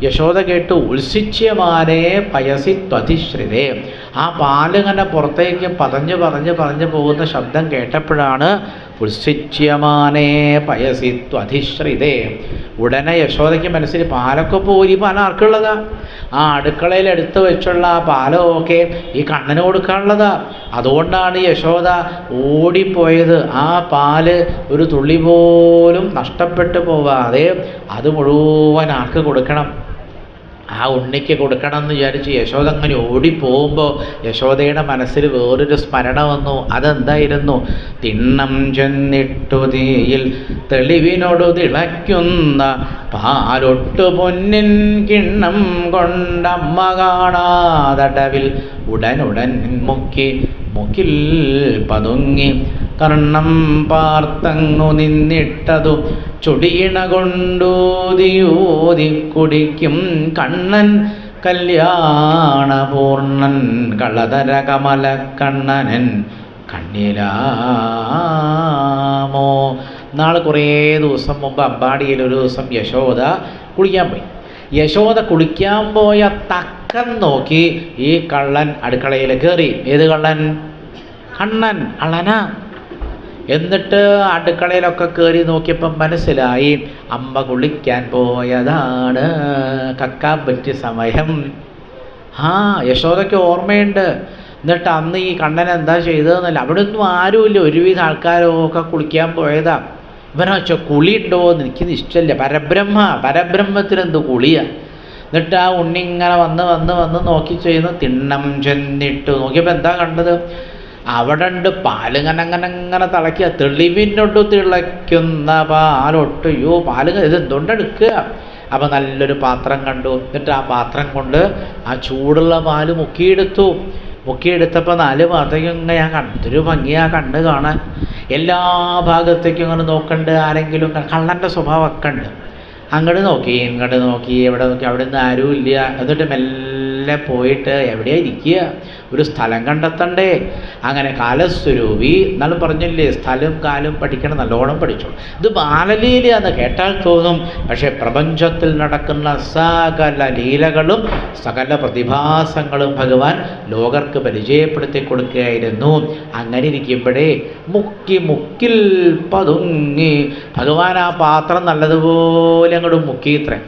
യശോദ കേട്ടു. ഉത്സിച്യമാനേ പയസി ത്വതിശ്രിതേ. ആ പാലിങ്ങനെ പുറത്തേക്ക് പതഞ്ഞ് പറഞ്ഞ് പറഞ്ഞ് പോകുന്ന ശബ്ദം കേട്ടപ്പോഴാണ് ഉത്സിച്യമാനേ പയസി ത്വതിശ്രിതേ. ഉടനെ യശോദയ്ക്ക് മനസ്സിൽ പാലൊക്കെ പോയി. പാൽ ആർക്കുള്ളതാ? ആ അടുക്കളയിൽ എടുത്തു വെച്ചുള്ള ആ പാലമൊക്കെ ഈ കണ്ണന് കൊടുക്കാനുള്ളതാ. അതുകൊണ്ടാണ് യശോദ ഓടിപ്പോയത്. ആ പാല് ഒരു തുള്ളി പോലും നഷ്ടപ്പെട്ടു പോവാതെ അത് മുഴുവൻ ആർക്ക് കൊടുക്കണം? ആ ഉണ്ണിക്ക് കൊടുക്കണം എന്ന് വിചാരിച്ച് യശോദ അങ്ങനെ ഓടിപ്പോകുമ്പോൾ യശോദയുടെ മനസ്സിൽ വേറൊരു സ്മരണ വന്നു. അതെന്തായിരുന്നു? തിണ്ണം ചെന്നിട്ടു തീയിൽ തെളിവിനോടു തിളയ്ക്കുന്ന പാലൊട്ടു പൊന്നിൻ കിണ്ണം കൊണ്ടമ്മ കാണാതടവിൽ ഉടനുടൻ മുക്കിൽ പതുങ്ങി കർണം പാർത്തങ്ങു നിന്നിട്ടതു ചൊടിയിണ കൊണ്ടൂതിയൂതി കുടിക്കും കണ്ണൻ കല്യാണപൂർണ്ണൻ കളതര കമല കണ്ണനൻ കണ്ണിലാമോ. നാളെ കുറേ ദിവസം മുമ്പ് അമ്പാടിയിൽ ഒരു ദിവസം യശോദ കുളിക്കാൻ പോയി. യശോദ കുളിക്കാൻ പോയ തക്കം നോക്കി ഈ കള്ളൻ അടുക്കളയിൽ കയറി. ഏത് കള്ളൻ? കണ്ണൻ, അള്ളന. എന്നിട്ട് അടുക്കളയിലൊക്കെ കയറി നോക്കിയപ്പം മനസ്സിലായി അമ്മ കുളിക്കാൻ പോയതാണ്, കക്കാൻ പറ്റിയ സമയം. ആ യശോദയ്ക്ക് ഓർമ്മയുണ്ട്. എന്നിട്ട് അന്ന് ഈ കണ്ണൻ എന്താ ചെയ്തതെന്നല്ല, അവിടെ ഒന്നും ആരുമില്ല, ഒരുവിധ ആൾക്കാരൊക്കെ കുളിക്കാൻ പോയതാ. ഇവനെ വെച്ചാൽ കുളി ഉണ്ടോ എന്ന് എനിക്കിത് ഇഷ്ടമല്ല. പരബ്രഹ്മത്തിനെന്ത് കുളിയാണ്? എന്നിട്ട് ആ ഉണ്ണി ഇങ്ങനെ വന്ന് വന്ന് വന്ന് നോക്കി ചെയ്യുന്നു. തിണ്ണം ചെന്നിട്ടു നോക്കിയപ്പോൾ എന്താ കണ്ടത്? അവിടെ ഉണ്ട് പാലിങ്ങനെ അങ്ങനെ അങ്ങനെ തിളയ്ക്കുക, തെളിവിനൊട്ട് തിളയ്ക്കുന്ന പാലൊട്ട്. പാല് ഇത് എന്തുകൊണ്ടെടുക്കുക? അപ്പം നല്ലൊരു പാത്രം കണ്ടു. എന്നിട്ട് ആ പാത്രം കൊണ്ട് ആ ചൂടുള്ള പാല് മുക്കിയെടുത്തപ്പോൾ 4 ഭാഗത്തേക്കും ഇങ്ങനെ ഞാൻ കണ്ടൊരു ഭംഗിയാ കണ്ട് കാണാൻ. എല്ലാ ഭാഗത്തേക്കും ഇങ്ങനെ നോക്കണ്ട്. ആരെങ്കിലും കള്ളൻ്റെ സ്വഭാവമൊക്കെ ഉണ്ട്. അങ്ങോട്ട് നോക്കി ഇങ്ങോട്ട് നോക്കി എവിടെ നോക്കി, അവിടെ നിന്ന് ആരും ഇല്ല. എന്നിട്ട് മെല്ലെ പോയിട്ട് എവിടെയാ ഇരിക്കുക? ഒരു സ്ഥലം കണ്ടെത്തണ്ടേ? അങ്ങനെ കാലസ്വരൂപി എന്നാലും പറഞ്ഞില്ലേ, സ്ഥലം കാലം പഠിക്കണം, നല്ലോണം പഠിച്ചു. ഇത് ബാലലീലയാന്ന് കേട്ടാൽ തോന്നും, പക്ഷേ പ്രപഞ്ചത്തിൽ നടക്കുന്ന സകല ലീലകളും സകല പ്രതിഭാസങ്ങളും ഭഗവാൻ ലോകർക്ക് പരിചയപ്പെടുത്തി കൊടുക്കുകയായിരുന്നു. അങ്ങനെ ഇരിക്കുമ്പോഴേ മുക്കിൽ പതുങ്ങി ഭഗവാൻ ആ പാത്രം നല്ലതുപോലെ അങ്ങോട്ട് മുക്കിയിത്രേ.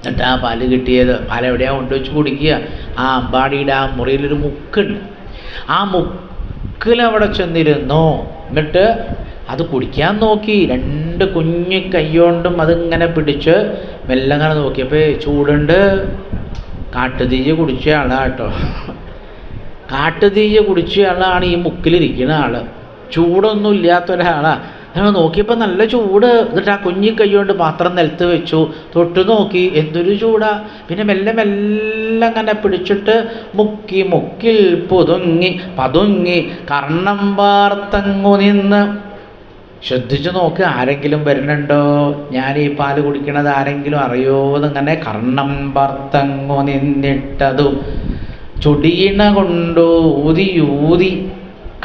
എന്നിട്ട് ആ പാല് കിട്ടിയത് പാലെവിടെയാണ് കൊണ്ടുവച്ച് കുടിക്കുക? ആ അമ്പാടിയുടെ ആ മുറിയിലൊരു മുക്കുണ്ട്. ആ മുക്കിലവിടെ ചെന്നിരുന്നു. എന്നിട്ട് അത് കുടിക്കാൻ നോക്കി. 2 കുഞ്ഞു കൈകൊണ്ടും അതിങ്ങനെ പിടിച്ച് മെല്ലങ്ങനെ നോക്കിയപ്പോൾ ചൂടുണ്ട്. കാട്ടുതീയ കുടിച്ച ആളാട്ടോ. കാട്ടുതീയ കുടിച്ച ആളാണ് ഈ മുക്കിലിരിക്കുന്ന ആൾ. ചൂടൊന്നും ഇല്ലാത്തൊരാളാണ്. ഞങ്ങൾ നോക്കിയപ്പോൾ നല്ല ചൂട്. എന്നിട്ട് ആ കുഞ്ഞി കൈ കൊണ്ട് പാത്രം നിലത്ത് വെച്ചു. തൊട്ട് നോക്കി, എന്തൊരു ചൂടാ. പിന്നെ മെല്ലെ മെല്ലെ അങ്ങനെ പിടിച്ചിട്ട് മുക്കിൽ പതുങ്ങി കർണം വാർത്തങ്ങു നിന്ന്. ശ്രദ്ധിച്ചു നോക്ക്, ആരെങ്കിലും വരുന്നുണ്ടോ? ഞാൻ ഈ പാല് കുടിക്കണത് ആരെങ്കിലും അറിയോന്നിങ്ങനെ കർണം വാർത്തങ്ങു നിന്നിട്ടതും ചൊടിയിണ കൊണ്ടു ഊതി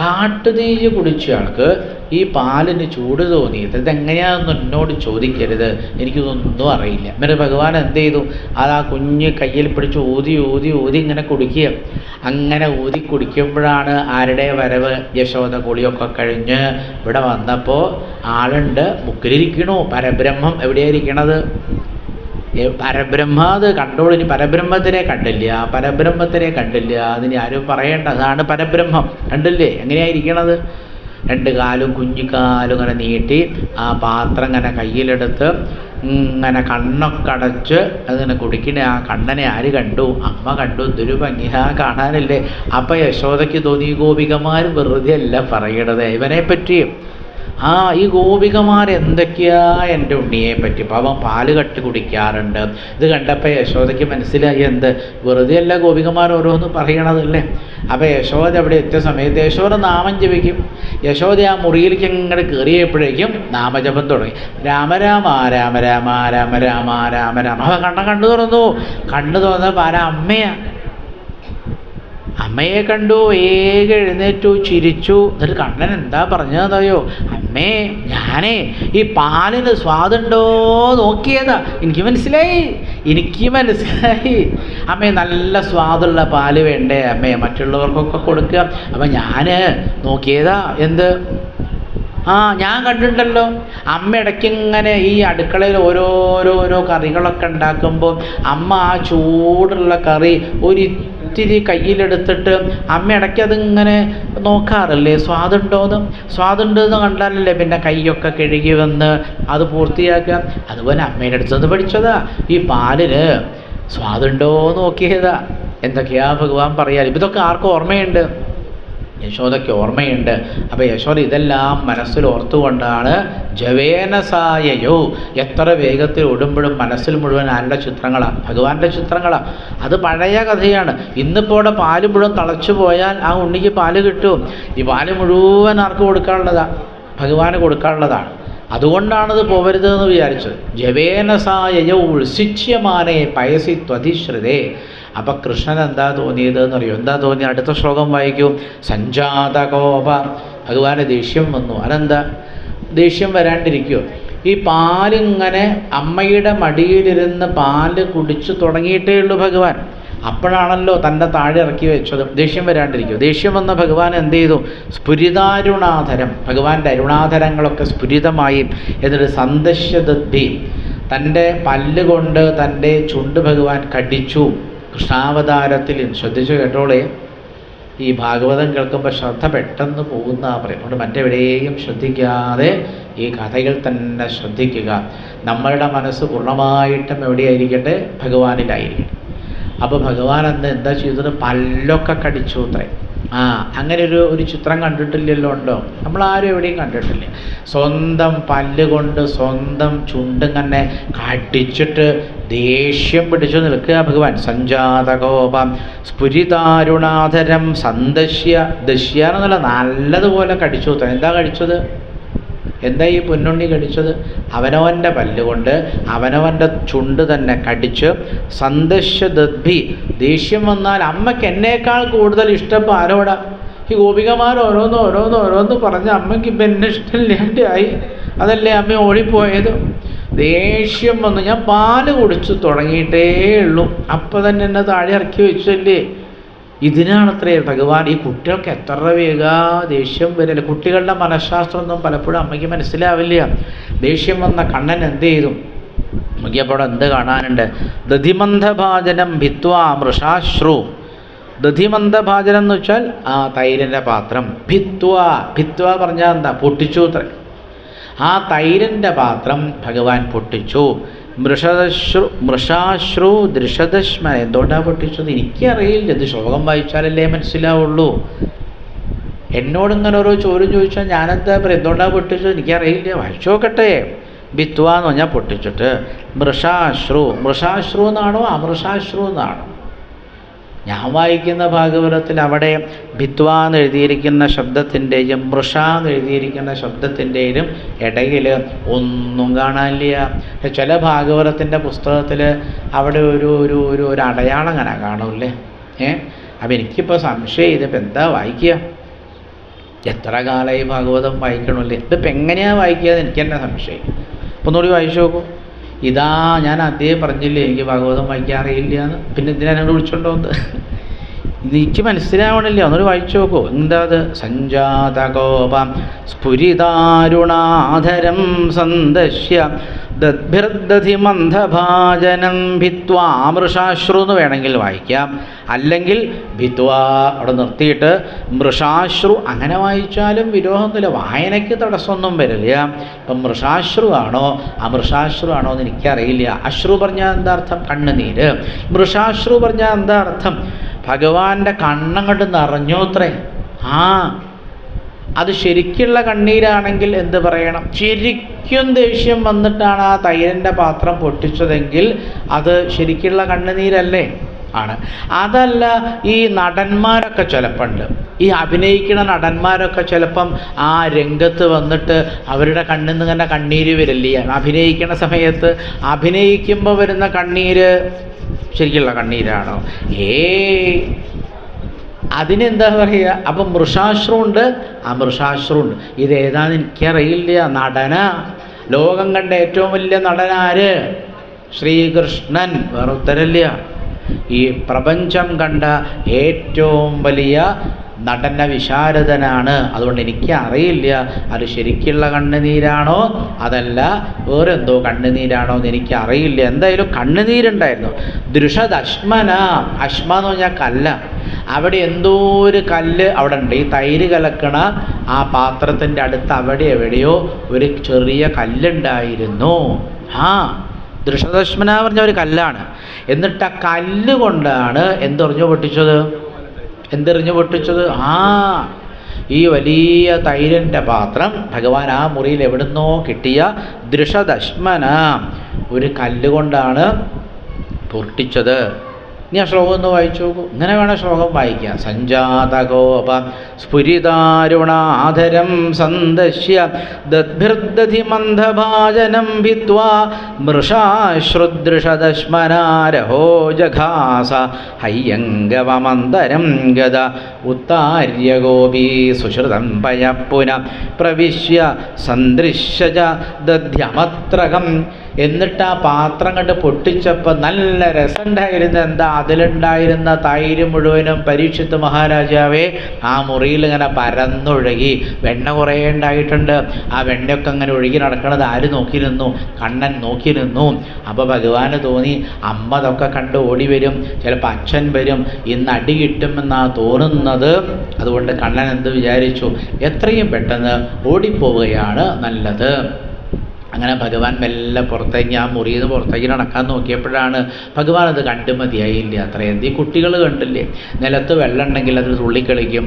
കാട്ടുതീയ കുടിച്ച ആൾക്ക് ഈ പാലിന് ചൂട് തോന്നിയത്. ഇതെങ്ങനെയാണെന്ന് എന്നോട് ചോദിക്കരുത്, എനിക്കിതൊന്നും അറിയില്ല. എന്നിട്ട് ഭഗവാൻ എന്ത് ചെയ്തു? അത് ആ കുഞ്ഞ് കയ്യിൽ പിടിച്ച് ഊതി ഇങ്ങനെ കുടിക്കുക. അങ്ങനെ ഊതി കുടിക്കുമ്പോഴാണ് ആരുടെ വരവ്? യശോദ കുളിയൊക്കെ കഴിഞ്ഞ് ഇവിടെ വന്നപ്പോൾ ആളുണ്ട്, മുക്കിലിരിക്കണു. പരബ്രഹ്മം എവിടെയായിരിക്കണത്? പരബ്രഹ്മ അത് കണ്ടോളൂ. ഇനി പരബ്രഹ്മത്തിനെ കണ്ടില്ല, അതിന് ആരും പറയേണ്ട. അതാണ് പരബ്രഹ്മം. കണ്ടില്ലേ എങ്ങനെയായിരിക്കണത്? 2 കാലും കുഞ്ഞിക്കാലും ഇങ്ങനെ നീട്ടി ആ പാത്രം ഇങ്ങനെ കയ്യിലെടുത്ത് ഇങ്ങനെ കണ്ണൊക്കെ അടച്ച് അതിങ്ങനെ കുടിക്കണ ആ കണ്ണനെ ആര് കണ്ടു? അമ്മ കണ്ടു. എന്തൊരു ഭംഗിയാ കാണാനല്ലേ. അപ്പം യശോദയ്ക്ക് തോന്നി, ഈ ഗോപികമാർ വെറുതെ അല്ല പറയണത് ഇവനെ പറ്റി. ഈ ഗോപികമാർ എന്തൊക്കെയാ എൻ്റെ ഉണ്ണിയെ പറ്റി. പാവം പാല് കട്ടി കുടിക്കാറുണ്ട്. ഇത് കണ്ടപ്പോൾ യശോദയ്ക്ക് മനസ്സിലായി, എന്ത് വെറുതെ അല്ല ഗോപികമാർ ഓരോന്ന് പറയണതല്ലേ. അപ്പോൾ യശോദ അവിടെ എത്തിയ സമയത്ത് യശോദ നാമം ജപിക്കും. യശോദ ആ മുറിയിലേക്ക് ഇങ്ങോട്ട് കയറിയപ്പോഴേക്കും നാമജപം തുടങ്ങി. രാമ രാമ രാമ രാമ രാമ രാമ രാമ രാമ. അവ കണ്ണു തുറന്നപ്പോൾ ആരാ? അമ്മയെ കണ്ടു. വേഗം എഴുന്നേറ്റു, ചിരിച്ചു. എന്നിട്ട് കണ്ണൻ എന്താ പറഞ്ഞതറിയോ? അമ്മേ, ഞാനേ ഈ പാലിന് സ്വാദുണ്ടോ നോക്കിയതാ. എനിക്ക് മനസ്സിലായി. അമ്മേ, നല്ല സ്വാദുള്ള പാല് വേണ്ടേ അമ്മേ? മറ്റുള്ളവർക്കൊക്കെ കൊടുക്കുക. അപ്പം ഞാൻ നോക്കിയതാ. എന്ത്? ഞാൻ കണ്ടിട്ടുണ്ടല്ലോ, അമ്മ ഇടയ്ക്കിങ്ങനെ ഈ അടുക്കളയിൽ ഓരോരോ കറികളൊക്കെ ഉണ്ടാക്കുമ്പോൾ അമ്മ ആ ചൂടുള്ള കറി ഒരിത്തിരി കയ്യിലെടുത്തിട്ട് അമ്മ ഇടയ്ക്ക് അതിങ്ങനെ നോക്കാറില്ലേ, സ്വാദുണ്ടെന്ന് കണ്ടാലല്ലേ പിന്നെ കൈയൊക്കെ കഴുകി വന്ന് അത് പൂർത്തിയാക്കുക. അതുപോലെ അമ്മയുടെ അടുത്തുനിന്ന് പഠിച്ചതാ. ഈ പാലിന് സ്വാദുണ്ടോ നോക്കിയതാ. എന്തൊക്കെയാ ഭഗവാൻ പറയാൻ. ഇതൊക്കെ ആർക്കും ഓർമ്മയുണ്ട്? യശോദയ്ക്ക് ഓർമ്മയുണ്ട്. അപ്പോൾ യശോദ ഇതെല്ലാം മനസ്സിൽ ഓർത്തുകൊണ്ടാണ് ജവേനസായയോ. എത്ര വേഗത്തിൽ ഓടുമ്പോഴും മനസ്സിൽ മുഴുവൻ ആരുടെ ചിത്രങ്ങളാണ്? ഭഗവാന്റെ ചിത്രങ്ങളാണ്. അത് പഴയ കഥയാണ്. ഇന്നിപ്പോൾ അവിടെ പാല് മുഴുവൻ തളച്ചു പോയാൽ ആ ഉണ്ണിക്ക് പാല് കിട്ടും. ഈ പാല് മുഴുവൻ ആർക്ക് കൊടുക്കാനുള്ളതാണ്? ഭഗവാന് കൊടുക്കാനുള്ളതാണ്. അതുകൊണ്ടാണത് പോവരുതെന്ന് വിചാരിച്ചത്. ജവേനസായയോ ഉത്സിച്യമാനേ പയസി ത്വതിശ്രുതേ. അപ്പം കൃഷ്ണൻ എന്താ തോന്നിയതെന്ന് അറിയോ? എന്താ തോന്നി? അടുത്ത ശ്ലോകം വായിക്കൂ. സഞ്ജാതകോപ. ഭഗവാന് ദേഷ്യം വന്നു. അതെന്താ ദേഷ്യം വരാണ്ടിരിക്കുമോ? ഈ പാലിങ്ങനെ അമ്മയുടെ മടിയിലിരുന്ന് പാല് കുടിച്ചു തുടങ്ങിയിട്ടേ ഉള്ളൂ ഭഗവാൻ. അപ്പോഴാണല്ലോ തൻ്റെ താഴെ ഇറക്കി വെച്ചത്. ദേഷ്യം വരാണ്ടിരിക്കും. ദേഷ്യം വന്ന ഭഗവാൻ എന്ത് ചെയ്തു? സ്ഫുരിതാരുണാധരം. ഭഗവാന്റെ അരുണാധരങ്ങളൊക്കെ സ്ഫുരിതമായി. എന്നിട്ട് സന്ദശ്യദദ്ധി, തൻ്റെ പല്ലുകൊണ്ട് തൻ്റെ ചുണ്ട് ഭഗവാൻ കടിച്ചു. കൃഷ്ണാവതാരത്തിൽ ശ്രദ്ധിച്ചു കേട്ടോളേ, ഈ ഭാഗവതം കേൾക്കുമ്പോൾ ശ്രദ്ധ പെട്ടെന്ന് പോകുന്ന പറയും. അതുകൊണ്ട് മറ്റെവിടെയും ശ്രദ്ധിക്കാതെ ഈ കഥകൾ തന്നെ ശ്രദ്ധിക്കുക. നമ്മളുടെ മനസ്സ് പൂർണ്ണമായിട്ടും എവിടെയായിരിക്കട്ടെ? ഭഗവാനിലായിരിക്കട്ടെ. അപ്പോൾ ഭഗവാൻ അന്ന് എന്താ ചെയ്തത്? പല്ലൊക്കെ കടിച്ചു അത്രേ. അങ്ങനെ ഒരു ചിത്രം കണ്ടിട്ടില്ലല്ലോ? ഉണ്ടോ? നമ്മളാരും എവിടെയും കണ്ടിട്ടില്ല. സ്വന്തം പല്ലുകൊണ്ട് സ്വന്തം ചുണ്ടിങ്ങനെ കടിച്ചിട്ട് ദേഷ്യം പിടിച്ചു നിൽക്കുക ഭഗവാൻ. സഞ്ജാതകോപം സ്ഫുരിതാരുണാധരം സന്ദശ്യ, ദശ്യാനെന്നല്ല, നല്ലതുപോലെ കടിച്ചു. എന്താ കടിച്ചത്? എന്താ ഈ പൊന്നുണ്ണി കടിച്ചത്? അവനവൻ്റെ പല്ലുകൊണ്ട് അവനവൻ്റെ ചുണ്ട് തന്നെ കടിച്ച് സന്ദശ്യ ദദ്ഭി, ദേഷ്യം വന്നാൽ അമ്മയ്ക്ക് എന്നേക്കാൾ കൂടുതൽ ഇഷ്ടം ആരോടാ? ഈ ഗോപികമാർ ഓരോന്ന് പറഞ്ഞ് അമ്മയ്ക്ക് ഇപ്പം എന്നെ ഇഷ്ടമില്ലാണ്ടായി. അതല്ലേ അമ്മ ഓടിപ്പോയത്? ദേഷ്യം വന്നു. ഞാൻ പാല് കുടിച്ചു തുടങ്ങിയിട്ടേ ഉള്ളൂ, അപ്പം തന്നെ എന്നെ താഴെ ഇറക്കി വെച്ചല്ലേ. ഇതിനാണത്രേ ഭഗവാൻ ഈ കുട്ടികൾക്ക് എത്ര വേഗാ ദേഷ്യം വരില്ല. കുട്ടികളുടെ മനഃശാസ്ത്രമൊന്നും പലപ്പോഴും അമ്മയ്ക്ക് മനസ്സിലാവില്ല. ദേഷ്യം വന്ന കണ്ണൻ എന്ത് ചെയ്തു നോക്കിയപ്പോൾ എന്ത് കാണാനുണ്ട്? ദധിമന്ധഭാജനം ഭിത്വാ മൃഷാശ്രു. ദധിമന്ധഭാജനം എന്ന് വെച്ചാൽ തൈരിൻ്റെ പാത്രം. ഭിത്വ പറഞ്ഞാൽ എന്താ? പൊട്ടിച്ചു അത്ര. ആ തൈരിൻ്റെ പാത്രം ഭഗവാൻ പൊട്ടിച്ചു. മൃഷാശ്രു ദൃഷദശ്മ. എന്തുകൊണ്ടാണ് പൊട്ടിച്ചത്? എനിക്കറിയില്ല. ഇത് ശ്ലോകം വായിച്ചാലല്ലേ മനസ്സിലാവുള്ളൂ. എന്നോടിങ്ങനെ ഓരോ ചോദ്യം ചോദിച്ചാൽ ഞാനെന്താ പറയും? എന്തുകൊണ്ടാണ് പൊട്ടിച്ചത്? എനിക്കറിയില്ല, വായിച്ചു നോക്കട്ടെ. ഭിത്വ എന്ന് പറഞ്ഞാൽ പൊട്ടിച്ചിട്ട്. മൃഷാശ്രു എന്നാണോ അമൃഷാശ്രു എന്നാണോ? ഞാൻ വായിക്കുന്ന ഭാഗവതത്തിൽ അവിടെ ഭിത്വ എന്ന് എഴുതിയിരിക്കുന്ന ശബ്ദത്തിൻ്റെയും മൃഷ എന്ന് എഴുതിയിരിക്കുന്ന ശബ്ദത്തിൻ്റെയും ഇടയിൽ ഒന്നും കാണാനില്ല. ചില ഭാഗവതത്തിൻ്റെ പുസ്തകത്തിൽ അവിടെ ഒരു അടയാളം അങ്ങനെ കാണൂല്ലേ? അപ്പം എനിക്കിപ്പോൾ സംശയം, ഇതിപ്പോൾ എന്താ വായിക്കുക? എത്ര കാലമായി ഭാഗവതം വായിക്കണമല്ലേ? ഇതിപ്പോൾ എങ്ങനെയാണ് വായിക്കുക എന്ന് എനിക്ക് തന്നെ സംശയം. അപ്പോൾ ഒന്നുകൂടി വായിച്ചു നോക്കൂ. ഇതാ ഞാൻ ആദ്യമേ പറഞ്ഞില്ലേ എനിക്ക് ഭാഗവതം വായിക്കാൻ അറിയില്ല എന്ന്. പിന്നെ എന്തിനാ എന്നോട് വിളിച്ചോണ്ടോന്ന്? എനിക്ക് മനസ്സിലാവണില്ല. ഒന്നൊരു വായിച്ചു നോക്കൂ. എന്താ അത്? സഞ്ജാതകോപം സ്ഫുരിതാരുണാധരം സന്ദശ്യ ദദ്ഭിർദധിമന്ധഭാജനം ഭിത്വാ മൃഷാശ്രു എന്ന് വേണമെങ്കിൽ വായിക്കാം. അല്ലെങ്കിൽ ഭിത്വാ അവിടെ നിർത്തിയിട്ട് മൃഷാശ്രു അങ്ങനെ വായിച്ചാലും വിരോധമൊന്നുമില്ല. വായനയ്ക്ക് തടസ്സമൊന്നും വരില്ല. ഇപ്പം മൃഷാശ്രു ആണോ അമൃഷാശ്രു ആണോ എന്ന് എനിക്കറിയില്ല. അശ്രു പറഞ്ഞാൽ എന്താ അർത്ഥം? കണ്ണുനീര്. മൃഷാശ്രു പറഞ്ഞാൽ എന്താ അർത്ഥം? ഭഗവാന്റെ കണ്ണങ്ങോട്ട് നിറഞ്ഞോത്രേ. അത് ശരിക്കുള്ള കണ്ണീരാണെങ്കിൽ എന്ത് പറയണം? ശരിക്കും ദേഷ്യം വന്നിട്ടാണ് ആ തൈരിൻ്റെ പാത്രം പൊട്ടിച്ചതെങ്കിൽ അത് ശരിക്കുള്ള കണ്ണുനീരല്ലേ? ആണ്. അതല്ല, ഈ നടന്മാരൊക്കെ ചിലപ്പുണ്ട്, ഈ അഭിനയിക്കുന്ന നടന്മാരൊക്കെ ചിലപ്പം ആ രംഗത്ത് വന്നിട്ട് അവരുടെ കണ്ണിൽ നിന്ന് തന്നെ കണ്ണീര് വരില്ല. അഭിനയിക്കുന്ന സമയത്ത് അഭിനയിക്കുമ്പോൾ വരുന്ന കണ്ണീര് ശരിക്കുള്ള കണ്ണീരാണോ? അതിനെന്താ പറയുക? അപ്പം മൃഷാശ്രുണ്ട് അമൃഷാശ്രുണ്ട്. ഇതേതാന്ന് എനിക്കറിയില്ല. നടന ലോകം കണ്ട ഏറ്റവും വലിയ നടനാര്? ശ്രീകൃഷ്ണൻ. വേറെ ഉത്തരമില്ല. ഈ പ്രപഞ്ചം കണ്ട ഏറ്റവും വലിയ നടന വിശാരദനാണ്. അതുകൊണ്ട് എനിക്ക് അറിയില്ല അത് ശരിക്കുള്ള കണ്ണുനീരാണോ അതല്ല വേറെന്തോ കണ്ണുനീരാണോ എന്ന് എനിക്കറിയില്ല. എന്തായാലും കണ്ണുനീരുണ്ടായിരുന്നു. ദൃഷദശ്മന. അശ്മ എന്ന് പറഞ്ഞാൽ കല്ല. അവിടെ എന്തോ ഒരു കല്ല് അവിടെ ഉണ്ട്. ഈ തൈര് കലക്കണ ആ പാത്രത്തിൻ്റെ അടുത്ത് അവിടെ എവിടെയോ ഒരു ചെറിയ കല്ലുണ്ടായിരുന്നു. ദൃഷദശ്മന പറഞ്ഞ ഒരു കല്ലാണ്. എന്നിട്ട് ആ കല്ല് കൊണ്ടാണ് എന്തെറിഞ്ഞു പൊട്ടിച്ചത്? ഈ വലിയ തൈരിൻ്റെ പാത്രം ഭഗവാൻ ആ മുറിയിൽ എവിടുന്നോ കിട്ടിയ ദൃഷദശ്മന ഒരു കല്ലുകൊണ്ടാണ് പൊട്ടിച്ചത്. ഇനി ആ ശ്ലോകം ഒന്ന് വായിച്ചു നോക്കൂ. ഇങ്ങനെ വേണം ശ്ലോകം വായിക്കുക. സഞ്ജാതകോപം സ്ഫുരിതാരുണാധരം സന്ദശ്യ ദദ്ഭിർദധിമന്ധഭാജനം ഭിത്വാ മൃഷാശ്രുദൃഷദശ്മനാരഹോ ജഘാസ ഹയ്യംഗവമന്തരം ഗത ഉത്താര്യ ഗോപീ സുശ്രുതം പയപ്പുന പ്രവിശ്യ സന്ദൃശ്യ ദധ്യമത്രകം എന്നിട്ട് ആ പാത്രം കണ്ട് പൊട്ടിച്ചപ്പോൾ നല്ല രസമുണ്ടായിരുന്നു. എന്താ അതിലുണ്ടായിരുന്ന തൈര് മുഴുവനും പരീക്ഷിത്ത് മഹാരാജാവേ ആ മുറിയിൽ ഇങ്ങനെ പരന്നൊഴുകി. വെണ്ണ കുറേ ഉണ്ടായിട്ടുണ്ട്. ആ വെണ്ണയൊക്കെ അങ്ങനെ ഒഴുകി നടക്കണത് ആര് നോക്കിയിരുന്നു? കണ്ണൻ നോക്കിയിരുന്നു. അപ്പോൾ ഭഗവാന് തോന്നി അമ്മ അതൊക്കെ കണ്ട് ഓടി വരും, ചിലപ്പോൾ അച്ഛൻ വരും, ഇന്ന് അടി കിട്ടുമെന്നാണ് തോന്നുന്നത്. അതുകൊണ്ട് കണ്ണൻ എന്ത് വിചാരിച്ചു? എത്രയും പെട്ടെന്ന് ഓടിപ്പോവുകയാണ് നല്ലത്. അങ്ങനെ ഭഗവാൻ മെല്ലെ പുറത്തേക്ക് ആ മുറിയിൽ നിന്ന് പുറത്തേക്ക് നടക്കാൻ നോക്കിയപ്പോഴാണ് ഭഗവാൻ അത് കണ്ടു മതിയായില്ല. അത്രയും ഈ കുട്ടികൾ കണ്ടില്ലേ, നിലത്ത് വെള്ളം ഉണ്ടെങ്കിൽ അത് തുള്ളിക്കളിക്കും.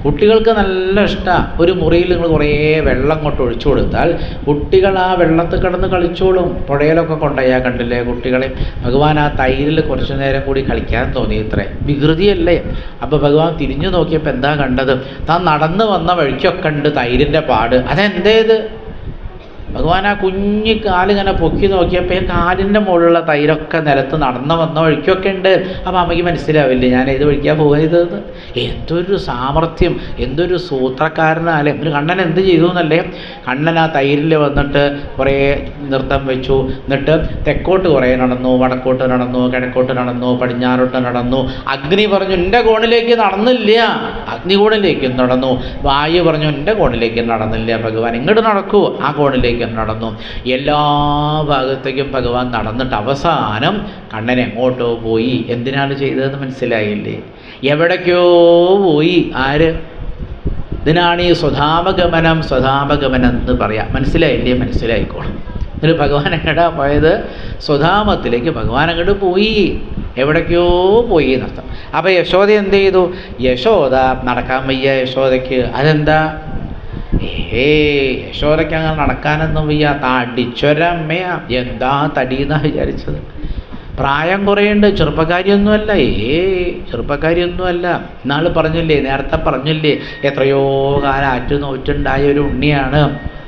കുട്ടികൾക്ക് നല്ല ഇഷ്ടമാണ്. ഒരു മുറിയിൽ നിങ്ങൾ കുറേ വെള്ളം കൊണ്ട് ഒഴിച്ചു കൊടുത്താൽ കുട്ടികൾ ആ വെള്ളത്തിൽ കിടന്ന് കളിച്ചോളും. പുഴയിലൊക്കെ കൊണ്ടുപോയാൽ കണ്ടില്ലേ കുട്ടികളെ. ഭഗവാൻ ആ തൈരിൽ കുറച്ചു നേരം കൂടി കളിക്കാൻ തോന്നി. ഇത്രേ വികൃതിയല്ലേ. അപ്പോൾ ഭഗവാൻ തിരിഞ്ഞു നോക്കിയപ്പോൾ എന്താ കണ്ടത്? താൻ നടന്നു വന്ന വഴിക്കൊക്കെ ഉണ്ട് തൈരിൻ്റെ പാട്. അതെന്തേത്? ഭഗവാൻ ആ കുഞ്ഞി കാലിങ്ങനെ പൊക്കി നോക്കിയപ്പോൾ കാലിൻ്റെ മുകളിലുള്ള തൈരൊക്കെ നിലത്ത് നടന്നു വന്ന വഴിക്കൊക്കെ ഉണ്ട്. അപ്പോൾ അമ്മയ്ക്ക് മനസ്സിലാവില്ലേ ഞാൻ ഏത് വഴിക്കാണ് പോയത്? എന്തൊരു സാമർഥ്യം, എന്തൊരു സൂത്രക്കാരനാലേ. ഒരു കണ്ണൻ എന്ത് ചെയ്തു എന്നല്ലേ? കണ്ണൻ ആ തൈരിൽ വന്നിട്ട് കുറേ നൃത്തം വെച്ചു. എന്നിട്ട് തെക്കോട്ട് കുറേ നടന്നു, വടക്കോട്ട് നടന്നു, കിഴക്കോട്ട് നടന്നു, പടിഞ്ഞാറോട്ട് നടന്നു. അഗ്നി പറഞ്ഞു എൻ്റെ കോണിലേക്ക് നടന്നില്ല, അഗ്നികോണിലേക്കും നടന്നു. വായു പറഞ്ഞു എൻ്റെ കോണിലേക്കും നടന്നില്ല. ഭഗവാൻ ഇങ്ങോട്ട് നടക്കൂ, ആ കോണിലേക്ക് നടന്നു. എല്ലാ ഭാഗത്തേക്കും ഭഗവാൻ നടന്നിട്ട് അവസാനം കണ്ണൻ എങ്ങോട്ടോ പോയി. എന്തിനാണ് ചെയ്തതെന്ന് മനസ്സിലായില്ലേ? എവിടേക്കോ പോയി. ആര്? ഇതിനാണ് ഈ സ്വധാമഗമനം എന്ന് പറയാം. മനസ്സിലായില്ലേ? മനസ്സിലായിക്കോളും. എന്നിട്ട് ഭഗവാൻ എങ്ങടാ പോയത്? സ്വധാമത്തിലേക്ക് ഭഗവാൻ അങ്ങോട്ട് പോയി. എവിടേക്കോ പോയി എന്നർത്ഥം. അപ്പോൾ യശോദ എന്ത് ചെയ്തു? യശോദ നടക്കാൻ വയ്യ യശോദയ്ക്ക്. അതെന്താ? യശോദയ്ക്ക് അങ്ങനെ നടക്കാനൊന്നും വയ്യ. തടിച്ചൊരമ്മയാ. എന്താ തടിയെന്നാണ് വിചാരിച്ചത്? പ്രായം കുറേയുണ്ട്, ചെറുപ്പക്കാരിയൊന്നുമല്ല. ചെറുപ്പക്കാരിയൊന്നുമല്ല. ഇന്നാൾ പറഞ്ഞില്ലേ, നേരത്തെ പറഞ്ഞില്ലേ, എത്രയോ കാലം ആറ്റുനോറ്റുണ്ടായ ഒരു ഉണ്ണിയാണ്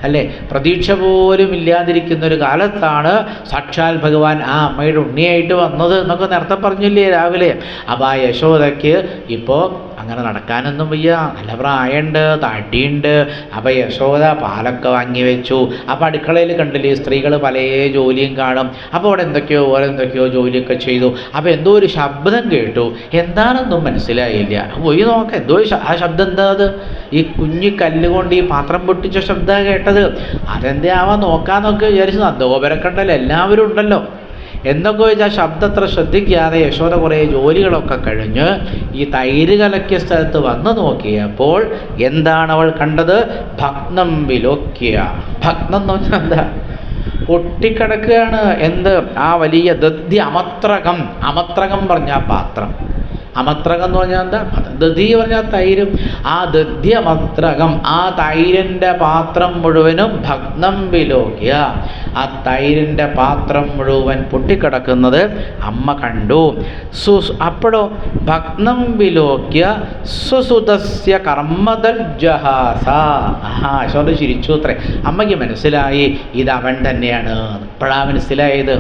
അല്ലേ. പ്രതീക്ഷ പോലും ഇല്ലാതിരിക്കുന്ന ഒരു കാലത്താണ് സാക്ഷാൽ ഭഗവാൻ ആ അമ്മയുടെ ഉണ്ണിയായിട്ട് വന്നത് എന്നൊക്കെ നേരത്തെ പറഞ്ഞില്ലേ രാവിലെ. അപ്പോൾ ആ യശോദയ്ക്ക് ഇപ്പോൾ അങ്ങനെ നടക്കാനൊന്നും വയ്യ, നല്ല പ്രായമുണ്ട്, തടിയുണ്ട്. അപ്പോൾ യശോദ പാലൊക്കെ വാങ്ങി വെച്ചു. അപ്പോൾ അടുക്കളയിൽ കണ്ടില്ലേ സ്ത്രീകൾ പല ജോലിയും കാണും. അപ്പോൾ അവിടെ എന്തൊക്കെയോ ജോലിയൊക്കെ ചെയ്തു. അപ്പോൾ എന്തോ ഒരു ശബ്ദം കേട്ടു. എന്താണെന്നും മനസ്സിലായില്ല. പോയി നോക്കാം എന്തോ ആ ശബ്ദം. എന്താ അത്? ഈ കുഞ്ഞു കല്ലുകൊണ്ട് ഈ പാത്രം പൊട്ടിച്ച ശബ്ദമാണ് കേട്ടത്. അതെന്തേ ആവാൻ നോക്കാന്നൊക്കെ വിചാരിച്ചു. അന്തോപരക്കണ്ടല്ലോ, എല്ലാവരും ഉണ്ടല്ലോ. എന്തൊക്കെ വെച്ചാൽ ശബ്ദം അത്ര ശ്രദ്ധിക്കാതെ യശോദ കുറേ ജോലികളൊക്കെ കഴിഞ്ഞ് ഈ തൈര് കലക്കിയ സ്ഥലത്ത് വന്ന് നോക്കിയപ്പോൾ എന്താണ് അവൾ കണ്ടത്? ഭഗ്നം വിലോക്യ. ഭഗ്നം എന്ന് വെച്ചാൽ എന്താ? പൊട്ടിക്കിടക്കുകയാണ്. എന്ത്? ആ വലിയ ദധ്യ അമത്രകം. അമത്രകം പറഞ്ഞാൽ പാത്രം. അമത്രകം എന്ന് പറഞ്ഞാൽ എന്താ? ദധി പറഞ്ഞാൽ തൈരും. ആ ദധ്യമത്രകം, ആ തൈരിൻ്റെ പാത്രം മുഴുവനും ഭഗ്നം വിലോക്യ. ആ തൈരിൻ്റെ പാത്രം മുഴുവൻ പൊട്ടിക്കിടക്കുന്നത് അമ്മ കണ്ടു. അപ്പോഴോ ഭഗ്നം വിലോക്യ സുസുതസ്യ കർമ്മദജ്ജഹാസ. യശോദ ചിരിച്ചു അത്രേ. അമ്മയ്ക്ക് മനസ്സിലായി ഇത് അവൻ തന്നെയാണ്. ഇപ്പോഴാണ് മനസ്സിലായത്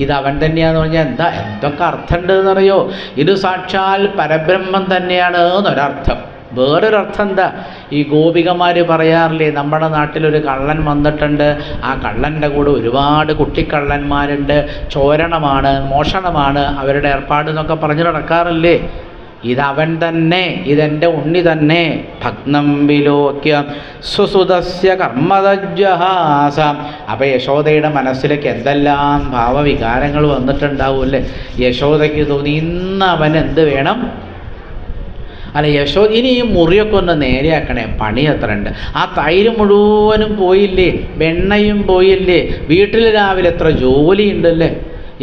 ഇത് അവൻ തന്നെയാന്ന് പറഞ്ഞാൽ എന്തൊക്കെ അർത്ഥമുണ്ട് എന്നറിയോ? ഇത് സാക്ഷാൽ പരബ്രഹ്മം തന്നെയാണ് എന്നൊരർത്ഥം. വേറൊരർത്ഥം എന്താ? ഈ ഗോപികമാർ പറയാറില്ലേ, നമ്മുടെ നാട്ടിലൊരു കള്ളൻ വന്നിട്ടുണ്ട്, ആ കള്ളൻ്റെ കൂടെ ഒരുപാട് കുട്ടിക്കള്ളന്മാരുണ്ട്, ചോരണമാണ്, മോഷണമാണ് അവരുടെ ഏർപ്പാട് എന്നൊക്കെ പറഞ്ഞു നടക്കാറില്ലേ? ഇതവൻ തന്നെ, ഇതെൻ്റെ ഉണ്ണി തന്നെ. ഭഗ്നം വിലോക്യ സുസുതസ്യ കർമ്മദജ്ജഹാസ. അപ്പോൾ യശോദയുടെ മനസ്സിലേക്ക് എന്തെല്ലാം ഭാവവികാരങ്ങൾ വന്നിട്ടുണ്ടാവൂല്ലേ. യശോദയ്ക്ക് തോന്നി ഇന്ന് അവൻ എന്ത് വേണം? അല്ല യശോദ ഇനി ഈ മുറിയൊക്കെ ഒന്ന് നേരെയാക്കണേ, പണി എത്ര ഉണ്ട്. ആ തൈര് മുഴുവനും പോയില്ലേ, വെണ്ണയും പോയില്ലേ, വീട്ടിൽ രാവിലെ എത്ര ജോലി ഉണ്ടല്ലേ.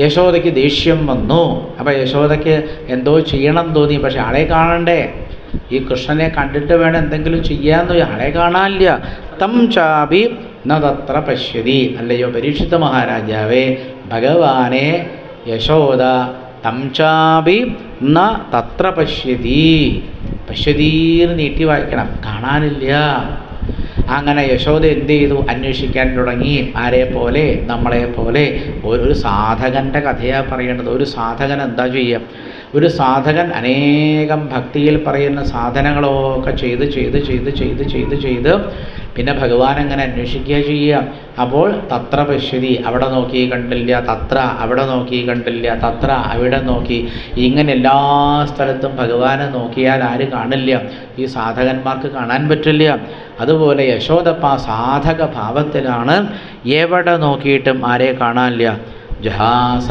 യശോദയ്ക്ക് ദേഷ്യം വന്നു. അപ്പോൾ യശോദയ്ക്ക് എന്തോ ചെയ്യണം തോന്നി. പക്ഷെ ആളെ കാണണ്ടേ, ഈ കൃഷ്ണനെ കണ്ടിട്ട് വേണം എന്തെങ്കിലും ചെയ്യാമെന്ന്. ആളെ കാണാനില്ല. തം ചാപി ന തത്ര പശ്യതി. അല്ലയോ പരീക്ഷിത മഹാരാജാവേ, ഭഗവാനെ യശോദ തം ചാപി ന തത്ര പശ്യതി. പശ്യതീർ നീട്ടി വായിക്കണം, കാണാനില്ല. അങ്ങനെ യശോദ എന്ത് ചെയ്തു? അന്വേഷിക്കാൻ തുടങ്ങി. ആരെ പോലെ? നമ്മളെ പോലെ. ഒരു സാധകൻ്റെ കഥയാണ് പറയേണ്ടത്. ഒരു സാധകൻ എന്താ ചെയ്യുക? ഒരു സാധകൻ അനേകം ഭക്തിയിൽ പറയുന്ന സാധനങ്ങളൊക്കെ ചെയ്ത് പിന്നെ ഭഗവാൻ അങ്ങനെ അന്വേഷിക്കുക ചെയ്യുക. അപ്പോൾ തത്ര പശ്യതി, അവിടെ നോക്കി കണ്ടില്ല, തത്ര അവിടെ നോക്കി കണ്ടില്ല, തത്ര അവിടെ നോക്കി, ഇങ്ങനെ എല്ലാ സ്ഥലത്തും ഭഗവാനെ നോക്കിയാൽ ആര് കാണില്ല? ഈ സാധകന്മാർക്ക് കാണാൻ പറ്റില്ല. അതുപോലെ യശോദപ്പ സാധക ഭാവത്തിലാണ്, എവിടെ നോക്കിയിട്ടും ആരെ കാണാനില്ല. ജഹാസ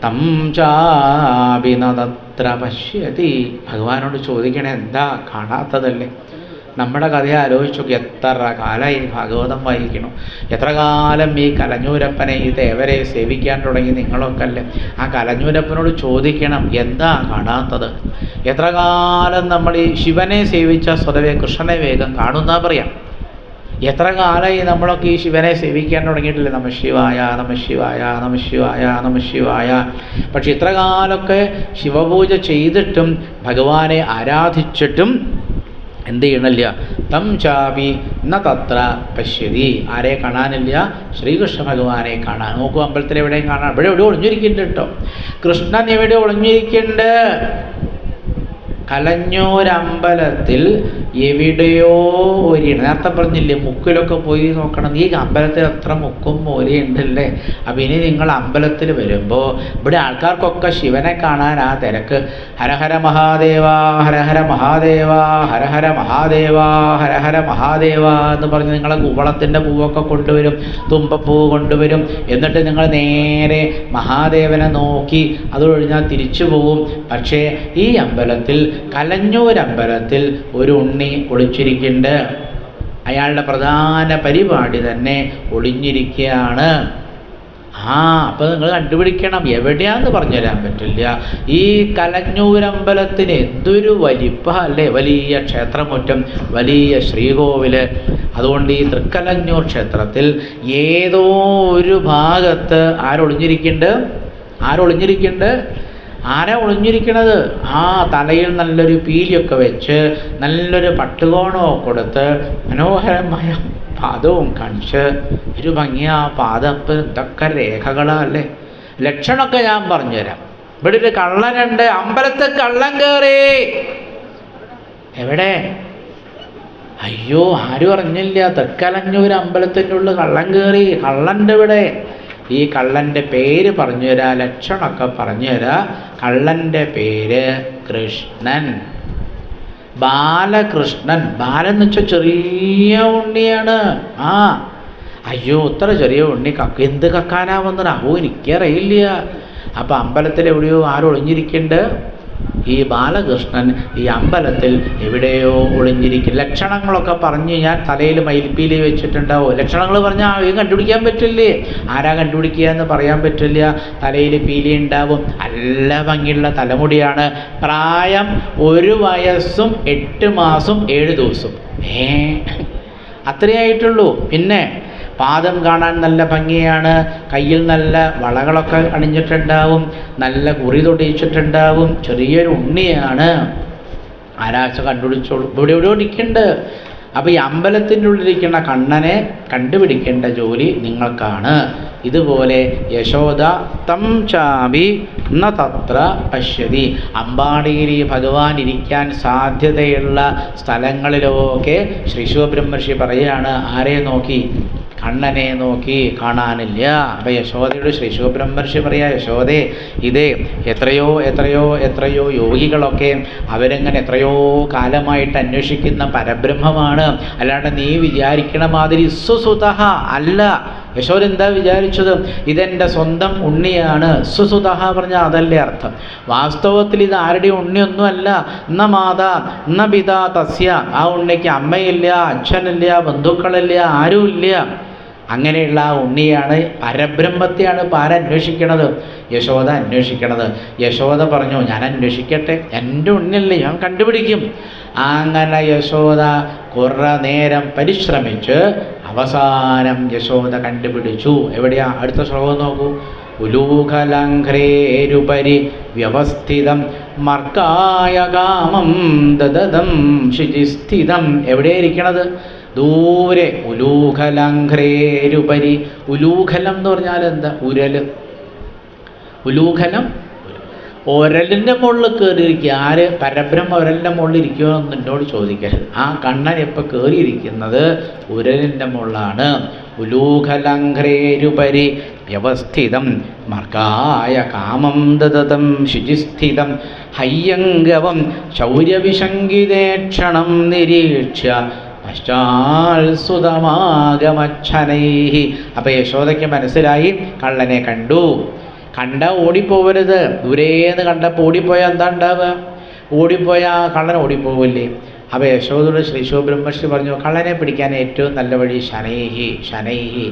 തം ചാപി ന തത്ര പശ്യതി. ഭഗവാനോട് ചോദിക്കണേ, എന്താ കാണാത്തതല്ലേ? നമ്മുടെ കഥയെ ആലോചിച്ചു നോക്കി, എത്ര കാലമായി ഭാഗവതം വായിക്കണം, എത്ര കാലം ഈ കലഞ്ഞൂരപ്പനെ ഈ ദേവരെ സേവിക്കാൻ തുടങ്ങി നിങ്ങളൊക്കെ അല്ലേ? ആ കലഞ്ഞൂരപ്പനോട് ചോദിക്കണം, എന്താ കാണാത്തത്? എത്ര കാലം നമ്മൾ ഈ ശിവനെ സേവിച്ച സ്വതവേ കൃഷ്ണനെ വേഗം കാണുന്നാ പറയാം. എത്ര കാലമായി നമ്മളൊക്കെ ഈ ശിവനെ സേവിക്കാൻ തുടങ്ങിയിട്ടില്ലേ? നമ ശിവായ നമ ശിവായ നമ ശിവായ നമ ശിവായ. പക്ഷെ ഇത്ര കാലമൊക്കെ ശിവപൂജ ചെയ്തിട്ടും ഭഗവാനെ ആരാധിച്ചിട്ടും എന്ത് ചെയ്യണില്ല? തം ചാപി ന തത്ര പശ്യതി. ആരെ കാണാനില്ല? ശ്രീകൃഷ്ണ ഭഗവാനെ കാണാൻ. നോക്കൂ, അമ്പലത്തിൽ എവിടെയും കാണാൻ, ഇവിടെ എവിടെ ഒളിഞ്ഞിരിക്കുന്നുണ്ട് കേട്ടോ. കൃഷ്ണൻ എവിടെ ഒളിഞ്ഞിരിക്കുന്നുണ്ട്? കലഞ്ഞൂരമ്പലത്തിൽ എവിടെയോ ഒരു, നേരത്തെ പറഞ്ഞില്ലേ മുക്കിലൊക്കെ പോയി നോക്കണം. ഈ അമ്പലത്തിൽ എത്ര മുക്കും മൂലയുണ്ടല്ലേ. അപ്പം ഇനി നിങ്ങൾ അമ്പലത്തിൽ വരുമ്പോൾ ഇവിടെ ആൾക്കാർക്കൊക്കെ ശിവനെ കാണാൻ ആ തിരക്ക്. ഹരഹര മഹാദേവ ഹരഹര മഹാദേവ ഹരഹര മഹാദേവ ഹരഹര മഹാദേവ എന്ന് പറഞ്ഞ് നിങ്ങളെ കൂവളത്തിൻ്റെ പൂവൊക്കെ കൊണ്ടുവരും, തുമ്പപ്പൂ കൊണ്ടുവരും. എന്നിട്ട് നിങ്ങൾ നേരെ മഹാദേവനെ നോക്കി അത് ഒഴിഞ്ഞാൽ തിരിച്ചു പോവും. പക്ഷേ ഈ അമ്പലത്തിൽ, കലഞ്ഞൂരമ്പലത്തിൽ ഒരു ഉണ്ണി ഒളിച്ചിരിക്കുന്നുണ്ട്. അയാളുടെ പ്രധാന പരിപാടി തന്നെ ഒളിഞ്ഞിരിക്കുകയാണ്. അപ്പോൾ നിങ്ങൾ കണ്ടുപിടിക്കണം, എവിടെയാന്ന് പറഞ്ഞുതരാൻ പറ്റില്ല. ഈ കലഞ്ഞൂരമ്പലത്തിന് എന്തൊരു വലിപ്പല്ലേ, വലിയ ക്ഷേത്രമുറ്റം, വലിയ ശ്രീകോവില്. അതുകൊണ്ട് ഈ തൃക്കലഞ്ഞൂർ ക്ഷേത്രത്തിൽ ഏതോ ഒരു ഭാഗത്ത് ആരൊളിഞ്ഞിരിക്കുന്നുണ്ട്? ആരാ ഒളിഞ്ഞിരിക്കണത്? തലയിൽ നല്ലൊരു പീലിയൊക്കെ വെച്ച് നല്ലൊരു പട്ടുകോണമൊക്കെ കൊടുത്ത് മനോഹരമായ പാദവും കാണിച്ച് ഒരു ഭംഗിയാ പാദപ്പ്. ഇതൊക്കെ രേഖകളല്ലേ, ലക്ഷണമൊക്കെ ഞാൻ പറഞ്ഞുതരാം. ഇവിടെ ഒരു കള്ളനുണ്ട്, അമ്പലത്തിൽ കള്ളൻ കയറി. എവിടെ? അയ്യോ, ആരും അറിഞ്ഞില്ല. തൃക്കലഞ്ഞൂർ അമ്പലത്തിൻ്റെ ഉള്ളിൽ കള്ളൻ കയറി. കള്ളൻ്റെ ഇവിടെ. ഈ കള്ളൻ്റെ പേര് പറഞ്ഞുതരാ, ലക്ഷണമൊക്കെ പറഞ്ഞുതരാ. കള്ളൻ്റെ പേര് കൃഷ്ണൻ, ബാലകൃഷ്ണൻ. ബാലെന്ന് വെച്ചാൽ ചെറിയ ഉണ്ണിയാണ്. അയ്യോ, ഇത്ര ചെറിയ ഉണ്ണി എന്ത് കക്കാനാ വന്നത്? എനിക്കറിയില്ല. അപ്പം അമ്പലത്തിൽ എവിടെയോ ആരൊളിഞ്ഞിരിക്കുന്നുണ്ട്. ഈ ബാലകൃഷ്ണൻ ഈ അമ്പലത്തിൽ എവിടെയോ ഒളിഞ്ഞിരിക്കും. ലക്ഷണങ്ങളൊക്കെ പറഞ്ഞ് ഞാൻ തലയിൽ മയിൽപ്പീലി വെച്ചിട്ടുണ്ടാവും. ലക്ഷണങ്ങൾ പറഞ്ഞാൽ കണ്ടുപിടിക്കാൻ പറ്റില്ലേ? ആരാ കണ്ടുപിടിക്കുക എന്ന് പറയാൻ പറ്റില്ല. തലയിൽ പീലി ഉണ്ടാവും, നല്ല ഭംഗിയുള്ള തലമുടിയാണ്. പ്രായം 1 വയസ്സും 8 മാസം 7 ദിവസം. അത്രയായിട്ടുള്ളൂ. പിന്നെ പാദം കാണാൻ നല്ല ഭംഗിയാണ്. കയ്യിൽ നല്ല വളകളൊക്കെ അണിഞ്ഞിട്ടുണ്ടാവും, നല്ല കുറി തൊടിയിച്ചിട്ടുണ്ടാവും. ചെറിയൊരു ഉണ്ണിയാണ്. ആരാച്ച കണ്ടുപിടിച്ചോളൂ. ഇവിടെ ഇരിക്കുന്നുണ്ട്. അപ്പോൾ ഈ അമ്പലത്തിൻ്റെ ഉള്ളിലിരിക്കുന്ന കണ്ണനെ കണ്ടുപിടിക്കേണ്ട ജോലി നിങ്ങൾക്കാണ്. ഇതുപോലെ യശോദ തം ചാപി ന തത്ര പശ്യതി. അമ്പാടിയിൽ ഭഗവാൻ ഇരിക്കാൻ സാധ്യതയുള്ള സ്ഥലങ്ങളിലൊക്കെ ശ്രീ ശിവബ്രഹ്മർഷി പറയുകയാണ്, ആരെ നോക്കി? കണ്ണനെ നോക്കി കാണാനില്ല. അപ്പം യശോദയോട് ശ്രീ ശിവബ്രഹ്മർഷി പറയാ, യശോദേ, ഇതേ എത്രയോ യോഗികളൊക്കെ അവരങ്ങനെ എത്രയോ കാലമായിട്ട് അന്വേഷിക്കുന്ന പരബ്രഹ്മമാണ്. അല്ലാണ്ട് നീ വിചാരിക്കണ മാതിരി സുസുതഹ അല്ല. യശോദ എന്താ വിചാരിച്ചത്? ഇതെൻ്റെ സ്വന്തം ഉണ്ണിയാണ്. സുസുതഹ പറഞ്ഞാൽ അതല്ലേ അർത്ഥം. വാസ്തവത്തിൽ ഇത് ആരുടെ ഉണ്ണിയൊന്നുമല്ല. ന മാതാ ന പിതാ തസ്യ. ആ ഉണ്ണിക്ക് അമ്മയില്ല, അച്ഛനില്ല, ബന്ധുക്കളില്ല, ആരുമില്ല. അങ്ങനെയുള്ള ആ ഉണ്ണിയാണ്, പരബ്രഹ്മത്തെയാണ് ആരന്വേഷിക്കണത്? യശോദ അന്വേഷിക്കണത്. യശോദ പറഞ്ഞു, ഞാൻ അന്വേഷിക്കട്ടെ, എൻ്റെ ഉണ്ണിയല്ലേ, ഞാൻ കണ്ടുപിടിക്കും. അങ്ങനെ യശോദ കുറേ നേരം പരിശ്രമിച്ച് അവസാനം യശോദ കണ്ടുപിടിച്ചു. എവിടെയാ? അടുത്ത ശ്ലോകം നോക്കൂ. ഉലൂഖലഘ്രേരുപരി വ്യവസ്ഥിതം മർക്കായ കാമം ദദദം ശുചിസ്ഥിതം. എവിടെയിരിക്കണത്? ദൂരെ. ഉലൂഖലഘ്രേരുപരി. ഉലൂഖലം എന്ന് പറഞ്ഞാൽ എന്താ? ഉരല്. ഉലൂഖലം ഒരലിൻ്റെ മുകളിൽ കയറിയിരിക്കുക. ആര്? പരബ്രഹ്മ ഒരലിൻ്റെ മുകളിൽ ഇരിക്കുമോ എന്ന് എന്നോട് ചോദിക്കരുത്. ആ കണ്ണൻ ഇപ്പോൾ കയറിയിരിക്കുന്നത് ഉരലിൻ്റെ മുകളിലാണ്. ഉലൂഖലഘ്രേരുപരി വ്യവസ്ഥിതം മർക്കായ കാമം ദദതം ശുചിസ്ഥിതം ഹയ്യംഗവം ശൗര്യവിശങ്കിതേക്ഷണം നിരീക്ഷ്യ പശ്ചാത്സുതമാഗമച്ഛനൈഹി. അപ്പം യശോദയ്ക്ക് മനസ്സിലായി കള്ളനെ കണ്ടു. കണ്ട ഓടിപ്പോവരുത്. ദൂരേന്ന് കണ്ടപ്പോൾ ഓടിപ്പോയാൽ എന്താ ഉണ്ടാവുക? ഓടിപ്പോയാൽ കള്ളൻ ഓടിപ്പോവില്ലേ? അപ്പോൾ യശോദയോട് ശ്രീ ശിവബ്രഹ്മർഷി പറഞ്ഞു, കള്ളനെ പിടിക്കാൻ ഏറ്റവും നല്ല വഴി ശനൈഹി ശനൈഹി.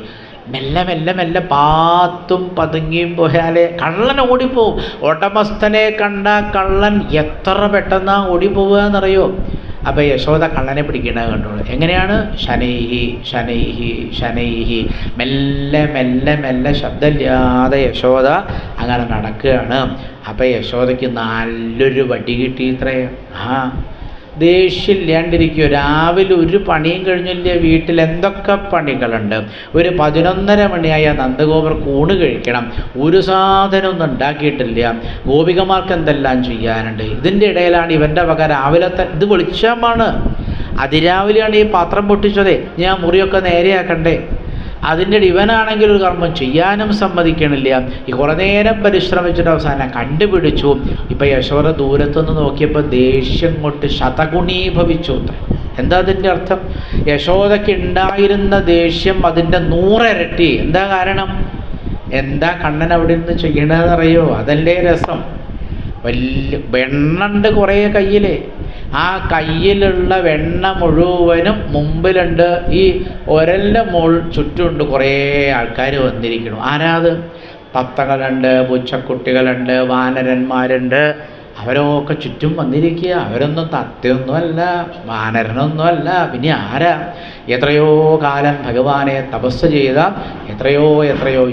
മെല്ലെ മെല്ലെ മെല്ലെ പാത്തും പതുങ്ങിയും പോയാലേ കള്ളൻ ഓടിപ്പോവും. ഉടമസ്ഥനെ കണ്ട കള്ളൻ എത്ര പെട്ടെന്നാണ് ഓടിപ്പോവുക എന്നറിയോ? അപ്പോൾ യശോദ കള്ളനെ പിടിക്കേണ്ടത് കണ്ടോളൂ. എങ്ങനെയാണ്? ശനൈഹി ശനൈഹി ശനൈഹി. മെല്ലെ മെല്ലെ മെല്ലെ ശബ്ദമില്ലാതെ യശോദ അങ്ങനെ നടക്കുകയാണ്. അപ്പോൾ യശോദയ്ക്ക് നല്ലൊരു വടി കിട്ടി. ഇത്രേ ദേഷ്യമില്ലാണ്ടിരിക്കുമോ? രാവിലെ ഒരു പണിയും കഴിഞ്ഞില്ല. വീട്ടിൽ എന്തൊക്കെ പണികളുണ്ട്. ഒരു 11:30 മണിയായ നന്ദഗോപർ കൂണ് കഴിക്കണം. ഒരു സാധനമൊന്നും ഉണ്ടാക്കിയിട്ടില്ല. ഗോപികമാർക്ക് എന്തെല്ലാം ചെയ്യാനുണ്ട്. ഇതിൻ്റെ ഇടയിലാണ് ഇവൻ്റെ വക രാവിലത്തെ ഇത് വെളിച്ചമാണ്. അതിരാവിലെയാണ് ഈ പാത്രം പൊട്ടിച്ചത്. ഞാൻ മുറിയൊക്കെ നേരെയാക്കണ്ടേ. അതിൻ്റെ ഇവനാണെങ്കിൽ ഒരു കർമ്മം ചെയ്യാനും സമ്മതിക്കണില്ല. ഈ കുറേ നേരം പരിശ്രമിച്ചിട്ട് അവസാനം കണ്ടുപിടിച്ചു. ഇപ്പം യശോദ ദൂരത്തുനിന്ന് നോക്കിയപ്പോൾ ദേഷ്യം കൊണ്ട് ശതഗുണീഭവിച്ചു. എന്താ അതിൻ്റെ അർത്ഥം? യശോദയ്ക്ക് ഉണ്ടായിരുന്ന ദേഷ്യം അതിൻ്റെ 100 ഇരട്ടി. എന്താ കാരണം? എന്താ കണ്ണൻ അവിടെ നിന്ന് ചെയ്യണമെന്നറിയോ? അതല്ലേ രസം. വലിയ വെണ്ണുണ്ട് കുറേ കയ്യിലേ. ആ കയ്യിലുള്ള വെണ്ണ മുഴുവനും മുമ്പിലുണ്ട്. ഈ ഒരലിൻ്റെ ചുറ്റുമുണ്ട് കുറേ ആൾക്കാർ വന്നിരിക്കണം. ആരാത്? തത്തകളുണ്ട്, പൂച്ചക്കുട്ടികളുണ്ട്, വാനരന്മാരുണ്ട്. അവരൊക്കെ ചുറ്റും വന്നിരിക്കുക. അവരൊന്നും തത്തയൊന്നുമല്ല, വാനരനൊന്നുമല്ല. പിന്നെ ആരാ? എത്രയോ കാലം ഭഗവാനെ തപസ് ചെയ്ത എത്രയോ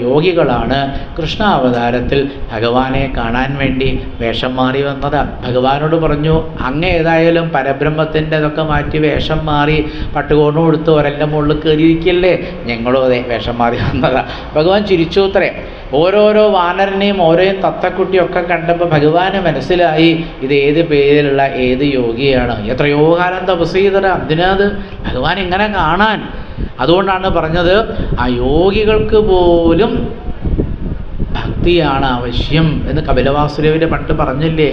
യോഗികളാണ് കൃഷ്ണാവതാരത്തിൽ ഭഗവാനെ കാണാൻ വേണ്ടി വേഷം മാറി വന്നത്. ഭഗവാനോട് പറഞ്ഞു, അങ്ങ് ഏതായാലും പരബ്രഹ്മത്തിൻ്റെ ഇതൊക്കെ മാറ്റി വേഷം മാറി പട്ടുകോണു കൊടുത്ത് ഒരെല്ലാം മുകളിൽ കയറിയിരിക്കല്ലേ, ഞങ്ങളും അതെ വേഷം മാറി വന്നതാണ്. ഭഗവാൻ ചിരിച്ചു അത്രേ. ഓരോരോ വാനരനെയും ഓരോ തത്തക്കുട്ടിയൊക്കെ കണ്ടപ്പോൾ ഭഗവാന് മനസ്സിലായി ഇത് ഏത് പേരിലുള്ള ഏത് യോഗിയാണ്. എത്രയോ കാലം തപസ് ചെയ്തത് അതിനത് ഭഗവാൻ ഇങ്ങനെ കാണാൻ. അതുകൊണ്ടാണ് പറഞ്ഞത് ആ യോഗികൾക്ക് പോലും ഭക്തിയാണ് ആവശ്യം എന്ന് കപിലവാസുദേവൻ്റെ പണ്ട് പറഞ്ഞില്ലേ.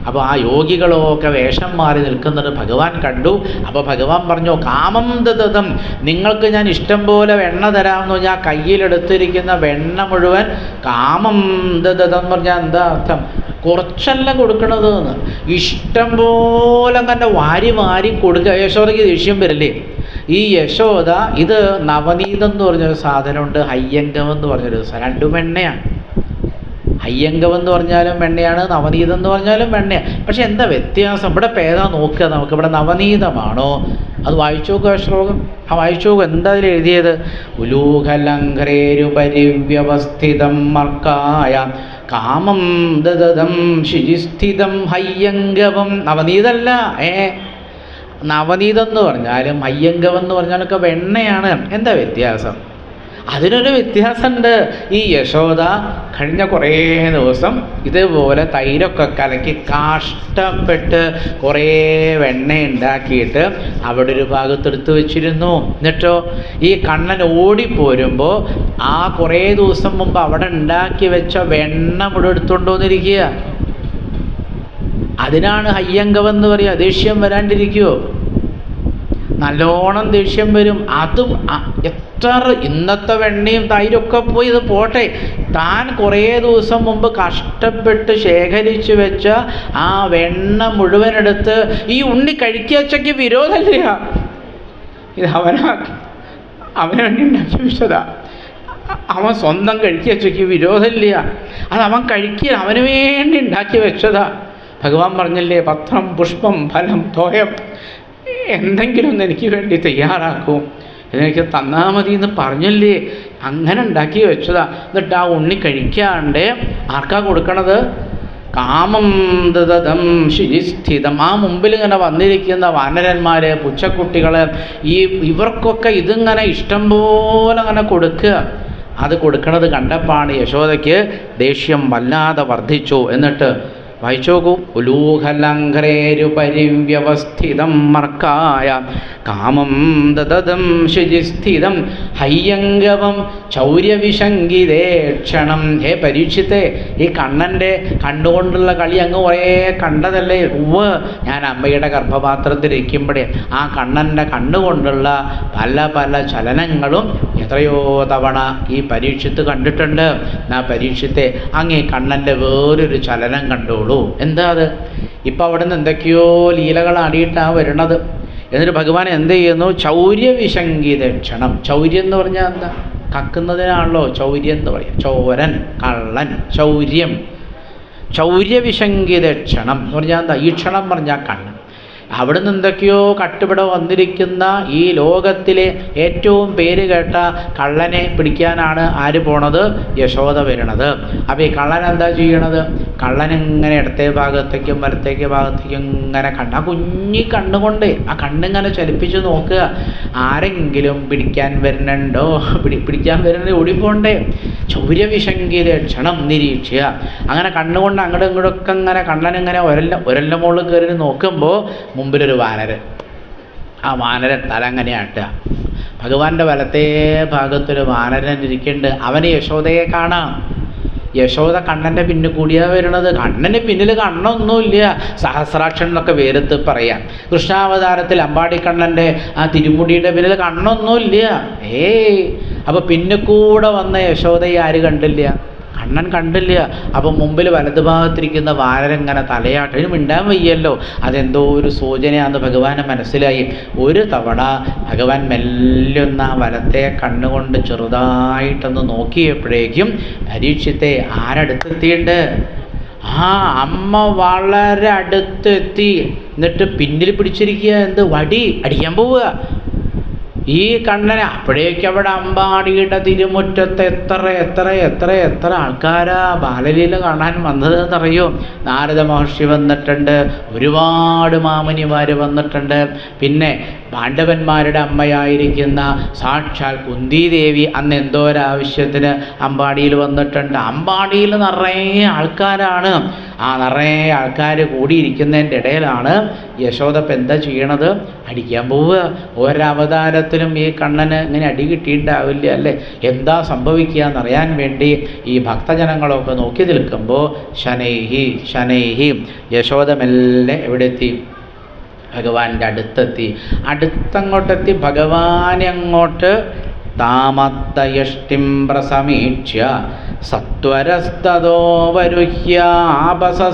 അപ്പോൾ ആ യോഗികളൊക്കെ വേഷം മാറി നിൽക്കുന്നത് ഭഗവാൻ കണ്ടു. അപ്പോൾ ഭഗവാൻ പറഞ്ഞു, കാമം ദദതം, നിങ്ങൾക്ക് ഞാൻ ഇഷ്ടം പോലെ വെണ്ണ തരാമെന്ന് പറഞ്ഞാൽ കയ്യിലെടുത്തിരിക്കുന്ന വെണ്ണ മുഴുവൻ കാമം ദദതം എന്ന് പറഞ്ഞാൽ എന്താ അർത്ഥം? കുറച്ചല്ല കൊടുക്കണത് എന്ന്. ഇഷ്ടം പോലെ തന്നെ വാരി വാരി കൊടുക്കുക. യശോദയ്ക്ക് ദേഷ്യം വരില്ലേ? ഈ യശോദ ഇത് നവനീതം എന്ന് പറഞ്ഞൊരു സാധനമുണ്ട്, ഹയ്യങ്കം എന്ന് പറഞ്ഞൊരു സാധനം. രണ്ടും വെണ്ണയാണ്. ഹയ്യങ്കം എന്ന് പറഞ്ഞാലും വെണ്ണയാണ്, നവനീതം എന്ന് പറഞ്ഞാലും വെണ്ണയാണ്. പക്ഷെ എന്താ വ്യത്യാസം? ഇവിടെ പേതാ നോക്കുക. നമുക്കിവിടെ നവനീതമാണോ? അത് വായിച്ചു നോക്കുക ശ്ലോകം. ആ വായിച്ചു നോക്കുക. എന്താ അതിൽ എഴുതിയത്? ഉലൂഖലഘ്രേരുപരിവ്യവസ്ഥിതം മർക്കായ കാമം ദദതം ശുചിസ്ഥിതം ഹയ്യങ്കവം. നവനീതല്ല. നവനീതം എന്ന് പറഞ്ഞാലും ഹയ്യങ്കം എന്ന് പറഞ്ഞാലൊക്കെ വെണ്ണയാണ്. എന്താ വ്യത്യാസം? അതിനൊരു വ്യത്യാസമുണ്ട്. ഈ യശോദ കഴിഞ്ഞ കുറേ ദിവസം ഇതുപോലെ തൈരൊക്കെ കലക്കി കഷ്ടപ്പെട്ട് കുറേ വെണ്ണ ഉണ്ടാക്കിയിട്ട് അവിടെ ഒരു ഭാഗത്തെടുത്ത് വെച്ചിരുന്നു. എന്നിട്ടോ ഈ കണ്ണൻ ഓടിപ്പോരുമ്പോൾ ആ കുറേ ദിവസം മുമ്പ് അവിടെ ഉണ്ടാക്കി വെച്ച വെണ്ണ മുഴുവൻ എടുത്തുകൊണ്ട് വന്നിരിക്കുക. അതിനാണ് ഹയ്യങ്കമെന്ന് പറയുക. ദേഷ്യം വരാണ്ടിരിക്കുമോ? നല്ലോണം ദേഷ്യം വരും. അതും എത്ര ഇന്നത്തെ വെണ്ണയും തൈരൊക്കെ പോയി ഇത് പോട്ടെ, താൻ കുറേ ദിവസം മുമ്പ് കഷ്ടപ്പെട്ട് ശേഖരിച്ച് വെച്ച ആ വെണ്ണ മുഴുവനെടുത്ത് ഈ ഉണ്ണി കഴിക്കച്ചയ്ക്ക് വിരോധമില്ല. ഇത് അവന് വേണ്ടി ഉണ്ടാക്കി വെച്ചതാ. അവൻ സ്വന്തം കഴിക്കച്ചയ്ക്ക് വിരോധമില്ല. അത് അവൻ കഴിക്കുക, അവന് വേണ്ടി ഉണ്ടാക്കി വെച്ചതാ. ഭഗവാൻ പറഞ്ഞില്ലേ, പത്രം പുഷ്പം ഫലം തോയം എന്തെങ്കിലും ഒന്ന് എനിക്ക് വേണ്ടി തയ്യാറാക്കും, എനിക്ക് തന്നാൽ മതി എന്ന് പറഞ്ഞില്ലേ. അങ്ങനെ ഉണ്ടാക്കി വെച്ചതാ. എന്നിട്ട് ആ ഉണ്ണി കഴിക്കാണ്ട് ആർക്കാ കൊടുക്കണത്? കാമം ദദതം ശുചിസ്ഥിതം. ആ മുമ്പിൽ ഇങ്ങനെ വന്നിരിക്കുന്ന വാനരന്മാർ, പുച്ചക്കുട്ടികൾ, ഇവർക്കൊക്കെ ഇതിങ്ങനെ ഇഷ്ടം പോലെ അങ്ങനെ കൊടുക്കുക. അത് കൊടുക്കണത് കണ്ടപ്പാണ് യശോദയ്ക്ക് ദേഷ്യം വല്ലാതെ വർദ്ധിച്ചു. എന്നിട്ട് വായിച്ചു നോക്കൂ. ഉലൂഹലംഘ്രേരുപരിവ്യവസ്ഥിതം മർക്കായ കാമം ദദതം ശുചിസ്ഥിതം ഹയ്യംഗവം ചൗര്യവിശങ്കിതേക്ഷണം. ഹേ പരീക്ഷിത്തെ, ഈ കണ്ണൻ്റെ കണ്ണുകൊണ്ടുള്ള കളി അങ്ങ് കുറേ കണ്ടതല്ലേ? ഉവ്വ്, ഞാൻ അമ്മയുടെ ഗർഭപാത്രത്തിലിരിക്കുമ്പോഴേ ആ കണ്ണൻ്റെ കണ്ണുകൊണ്ടുള്ള പല പല ചലനങ്ങളും എത്രയോ തവണ ഈ പരീക്ഷിത്ത് കണ്ടിട്ടുണ്ട്. ആ പരീക്ഷിത്തെ അങ്ങേ കണ്ണൻ്റെ വേറൊരു ചലനം കണ്ടോളൂ. എന്താ അത്? ഇപ്പം അവിടെ നിന്ന് എന്തൊക്കെയോ ലീലകളാടിയിട്ടാണ് വരുന്നത്. എന്നിട്ട് ഭഗവാൻ എന്ത് ചെയ്യുന്നു? ചൗര്യവിശങ്കിതക്ഷണം. ചൗര്യം എന്ന് പറഞ്ഞാൽ എന്താ? കക്കുന്നതിനാണല്ലോ ചൗര്യം എന്ന് പറയാം. ചോരൻ, കള്ളൻ, ചൗര്യം. ചൗര്യവിശങ്കിതക്ഷണം എന്ന് പറഞ്ഞാൽ എന്താ? ഈ ക്ഷണം പറഞ്ഞാൽ കണ്ണൻ. അവിടെ നിന്ന് എന്തൊക്കെയോ കട്ടുപിട വന്നിരിക്കുന്ന ഈ ലോകത്തിലെ ഏറ്റവും പേര് കേട്ട കള്ളനെ പിടിക്കാനാണ് ആര് പോണത്? യശോദ വരണത്. അപ്പോൾ ഈ കള്ളൻ എന്താ ചെയ്യണത്? കള്ളനിങ്ങനെ ഇടത്തെ ഭാഗത്തേക്കും വലത്തേക്ക് ഭാഗത്തേക്കും ഇങ്ങനെ ആ കുഞ്ഞി കണ്ണുകൊണ്ട് ആ കണ്ണിങ്ങനെ ചലിപ്പിച്ച് നോക്കുക. ആരെങ്കിലും പിടിക്കാൻ വരുന്നുണ്ടോ? പിടിക്കാൻ വരുന്നത് ഓടിപ്പോണ്ടേ. ചൗര്യവിശങ്കിത ക്ഷണം നിരീക്ഷിക്കുക. അങ്ങനെ കണ്ണുകൊണ്ട് അങ്ങോട്ടും ഇങ്ങോട്ടൊക്കെ ഇങ്ങനെ കണ്ണനിങ്ങനെ ഒരല്ല മുകളിൽ കയറി നോക്കുമ്പോൾ മുമ്പിലൊരു വാനരൻ. ആ വാനരൻ തല അങ്ങനെ ആട്ടുക. ഭഗവാന്റെ വലത്തേ ഭാഗത്തൊരു വാനരൻ ഇരിക്കുന്നുണ്ട്. അവന് യശോദയെ കാണാം. യശോദ കണ്ണൻ്റെ പിന്നിൽ കൂടിയാണ് വരുന്നത്. കണ്ണന് പിന്നിൽ കണ്ണൊന്നുമില്ല. സഹസ്രാക്ഷൻ എന്നൊക്കെ വേരത്ത് പറയാം. കൃഷ്ണാവതാരത്തിൽ അമ്പാടിക്കണ്ണൻ്റെ ആ തിരുമുടിയുടെ പിന്നിൽ കണ്ണൊന്നുമില്ല. അപ്പോൾ പിന്നിൽ കൂടെ വന്ന യശോദയെ ആര് കണ്ടില്ല? കണ്ണൻ കണ്ടില്ല. അപ്പം മുമ്പിൽ വലതുഭാഗത്തിരിക്കുന്ന വാനരങ്ങനെ തലയാട്ട്. ഇതിന് മിണ്ടാൻ വയ്യല്ലോ. അതെന്തോ ഒരു സൂചനയാണെന്ന് ഭഗവാന് മനസ്സിലായി. ഒരു തവണ ഭഗവാൻ മെല്ലൊന്ന് ആ വലത്തെ കണ്ണുകൊണ്ട് ചെറുതായിട്ടൊന്ന് നോക്കിയപ്പോഴേക്കും പരീക്ഷത്തെ ആരടുത്തെത്തിയുണ്ട്? ആ അമ്മ വളരെ അടുത്തെത്തി. എന്നിട്ട് പിന്നിൽ പിടിച്ചിരിക്കുക. എന്ത്? വടി അടിക്കാൻ പോവുക ഈ കണ്ണനെ. അപ്പോഴേക്കും അവിടെ അമ്പാടിയുടെ തിരുമുറ്റത്ത് എത്ര എത്ര എത്ര എത്ര ആൾക്കാരാ ബാലലീല കാണാൻ വന്നതെന്നറിയോ? നാരദ മഹർഷി വന്നിട്ടുണ്ട്, ഒരുപാട് മാമുനിമാർ വന്നിട്ടുണ്ട്. പിന്നെ പാണ്ഡവന്മാരുടെ അമ്മയായിരിക്കുന്ന സാക്ഷാൽ കുന്തിദേവി അന്ന് എന്തോ ഒരാവശ്യത്തിന് അമ്പാടിയിൽ വന്നിട്ടുണ്ട്. അമ്പാടിയിൽ നിറയെ ആൾക്കാരാണ്. ആ നിറയെ ആൾക്കാർ കൂടിയിരിക്കുന്നതിൻ്റെ ഇടയിലാണ് യശോദപ്പ് എന്താ ചെയ്യണത്? അടിക്കാൻ പോവുക. ഒരവതാരത്തിലും ഈ കണ്ണന് ഇങ്ങനെ അടി കിട്ടിയിട്ടുണ്ടാവില്ല അല്ലേ? എന്താ സംഭവിക്കുക എന്നറിയാൻ വേണ്ടി ഈ ഭക്തജനങ്ങളൊക്കെ നോക്കി നിൽക്കുമ്പോൾ ശനൈഹി ശനൈഹി യശോദ മെല്ലെ എവിടെ എത്തി? ഭഗവാന്റെ അടുത്തെത്തി. അടുത്തങ്ങോട്ടെത്തി ഭഗവാനെ അങ്ങോട്ട് താമത്തയഷ്ടിം പ്രസമീക്ഷ്യ സത്വരസ്തോ വരുഹ്യാപസസാര.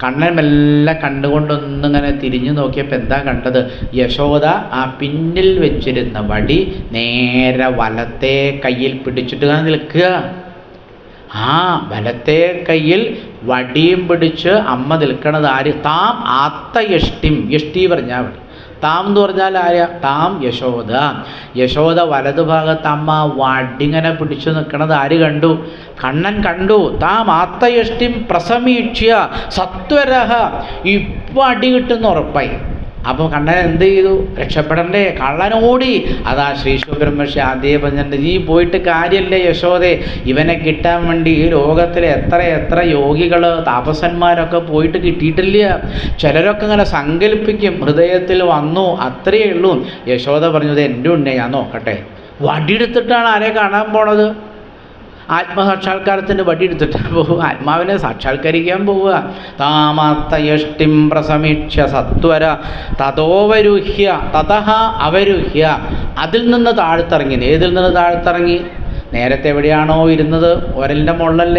കണ്ണൻ മെല്ലെ കണ്ടുകൊണ്ടൊന്നിങ്ങനെ തിരിഞ്ഞു നോക്കിയപ്പോൾ എന്താ കണ്ടത്? യശോദ ആ പിന്നിൽ വെച്ചിരുന്ന വടി നേരെ വലത്തെ കയ്യിൽ പിടിച്ചിട്ട് നിൽക്കുക. ആ വലത്തെ കയ്യിൽ വടിയും പിടിച്ച് അമ്മ നിൽക്കണത് ആര്? താം ആത്തയഷ്ടിം. യഷ്ടി പറഞ്ഞാൽ വടി. താം എന്ന് പറഞ്ഞാൽ ആരാ? താം യശോദ. യശോദ വലതുഭാഗത്ത് അമ്മ വടിങ്ങനെ പിടിച്ചു നിൽക്കണത് ആര് കണ്ടു? കണ്ണൻ കണ്ടു. താം ആത്തയഷ്ടിം പ്രസമീക്ഷ്യ സത്വരഹ. ഇപ്പം അടി കിട്ടുന്ന ഉറപ്പായി. അപ്പോൾ കണ്ണൻ എന്ത് ചെയ്തു? രക്ഷപ്പെടണ്ടേ? കള്ളനോടി. അതാ ശ്രീ ശിവബ്രഹ്മർഷി ആദ്യമേ പറഞ്ഞിട്ടുണ്ട്, നീ പോയിട്ട് കാര്യമല്ലേ യശോദേ, ഇവനെ കിട്ടാൻ വേണ്ടി ഈ ലോകത്തിലെ എത്ര എത്ര യോഗികൾ താപസന്മാരൊക്കെ പോയിട്ട് കിട്ടിയിട്ടില്ല. ചിലരൊക്കെ ഇങ്ങനെ സങ്കല്പിക്കും, ഹൃദയത്തിൽ വന്നു, അത്രയേ ഉള്ളൂ. യശോദ പറഞ്ഞത് എൻ്റെ ഉണ്ണേ ഞാൻ നോക്കട്ടെ. വടിയെടുത്തിട്ടാണ് ആരെ കാണാൻ പോണത്? ആത്മസാക്ഷാത്കാരത്തിന് വടിയെടുത്തിട്ട് പോവുക, ആത്മാവിനെ സാക്ഷാത്കരിക്കാൻ പോവുക. താമാത്തയഷ്ടിം പ്രസമീക്ഷ്യ സത്വര തതോവരുഹ്യ തതഹ അവരുഹ്യ. അതിൽ നിന്ന് താഴ്ത്തിറങ്ങി. ഏതിൽ നിന്ന് താഴ്ത്തിറങ്ങി? നേരത്തെ എവിടെയാണോ ഇരുന്നത് ഒരലിൻ്റെ മുകളിലല്ലേ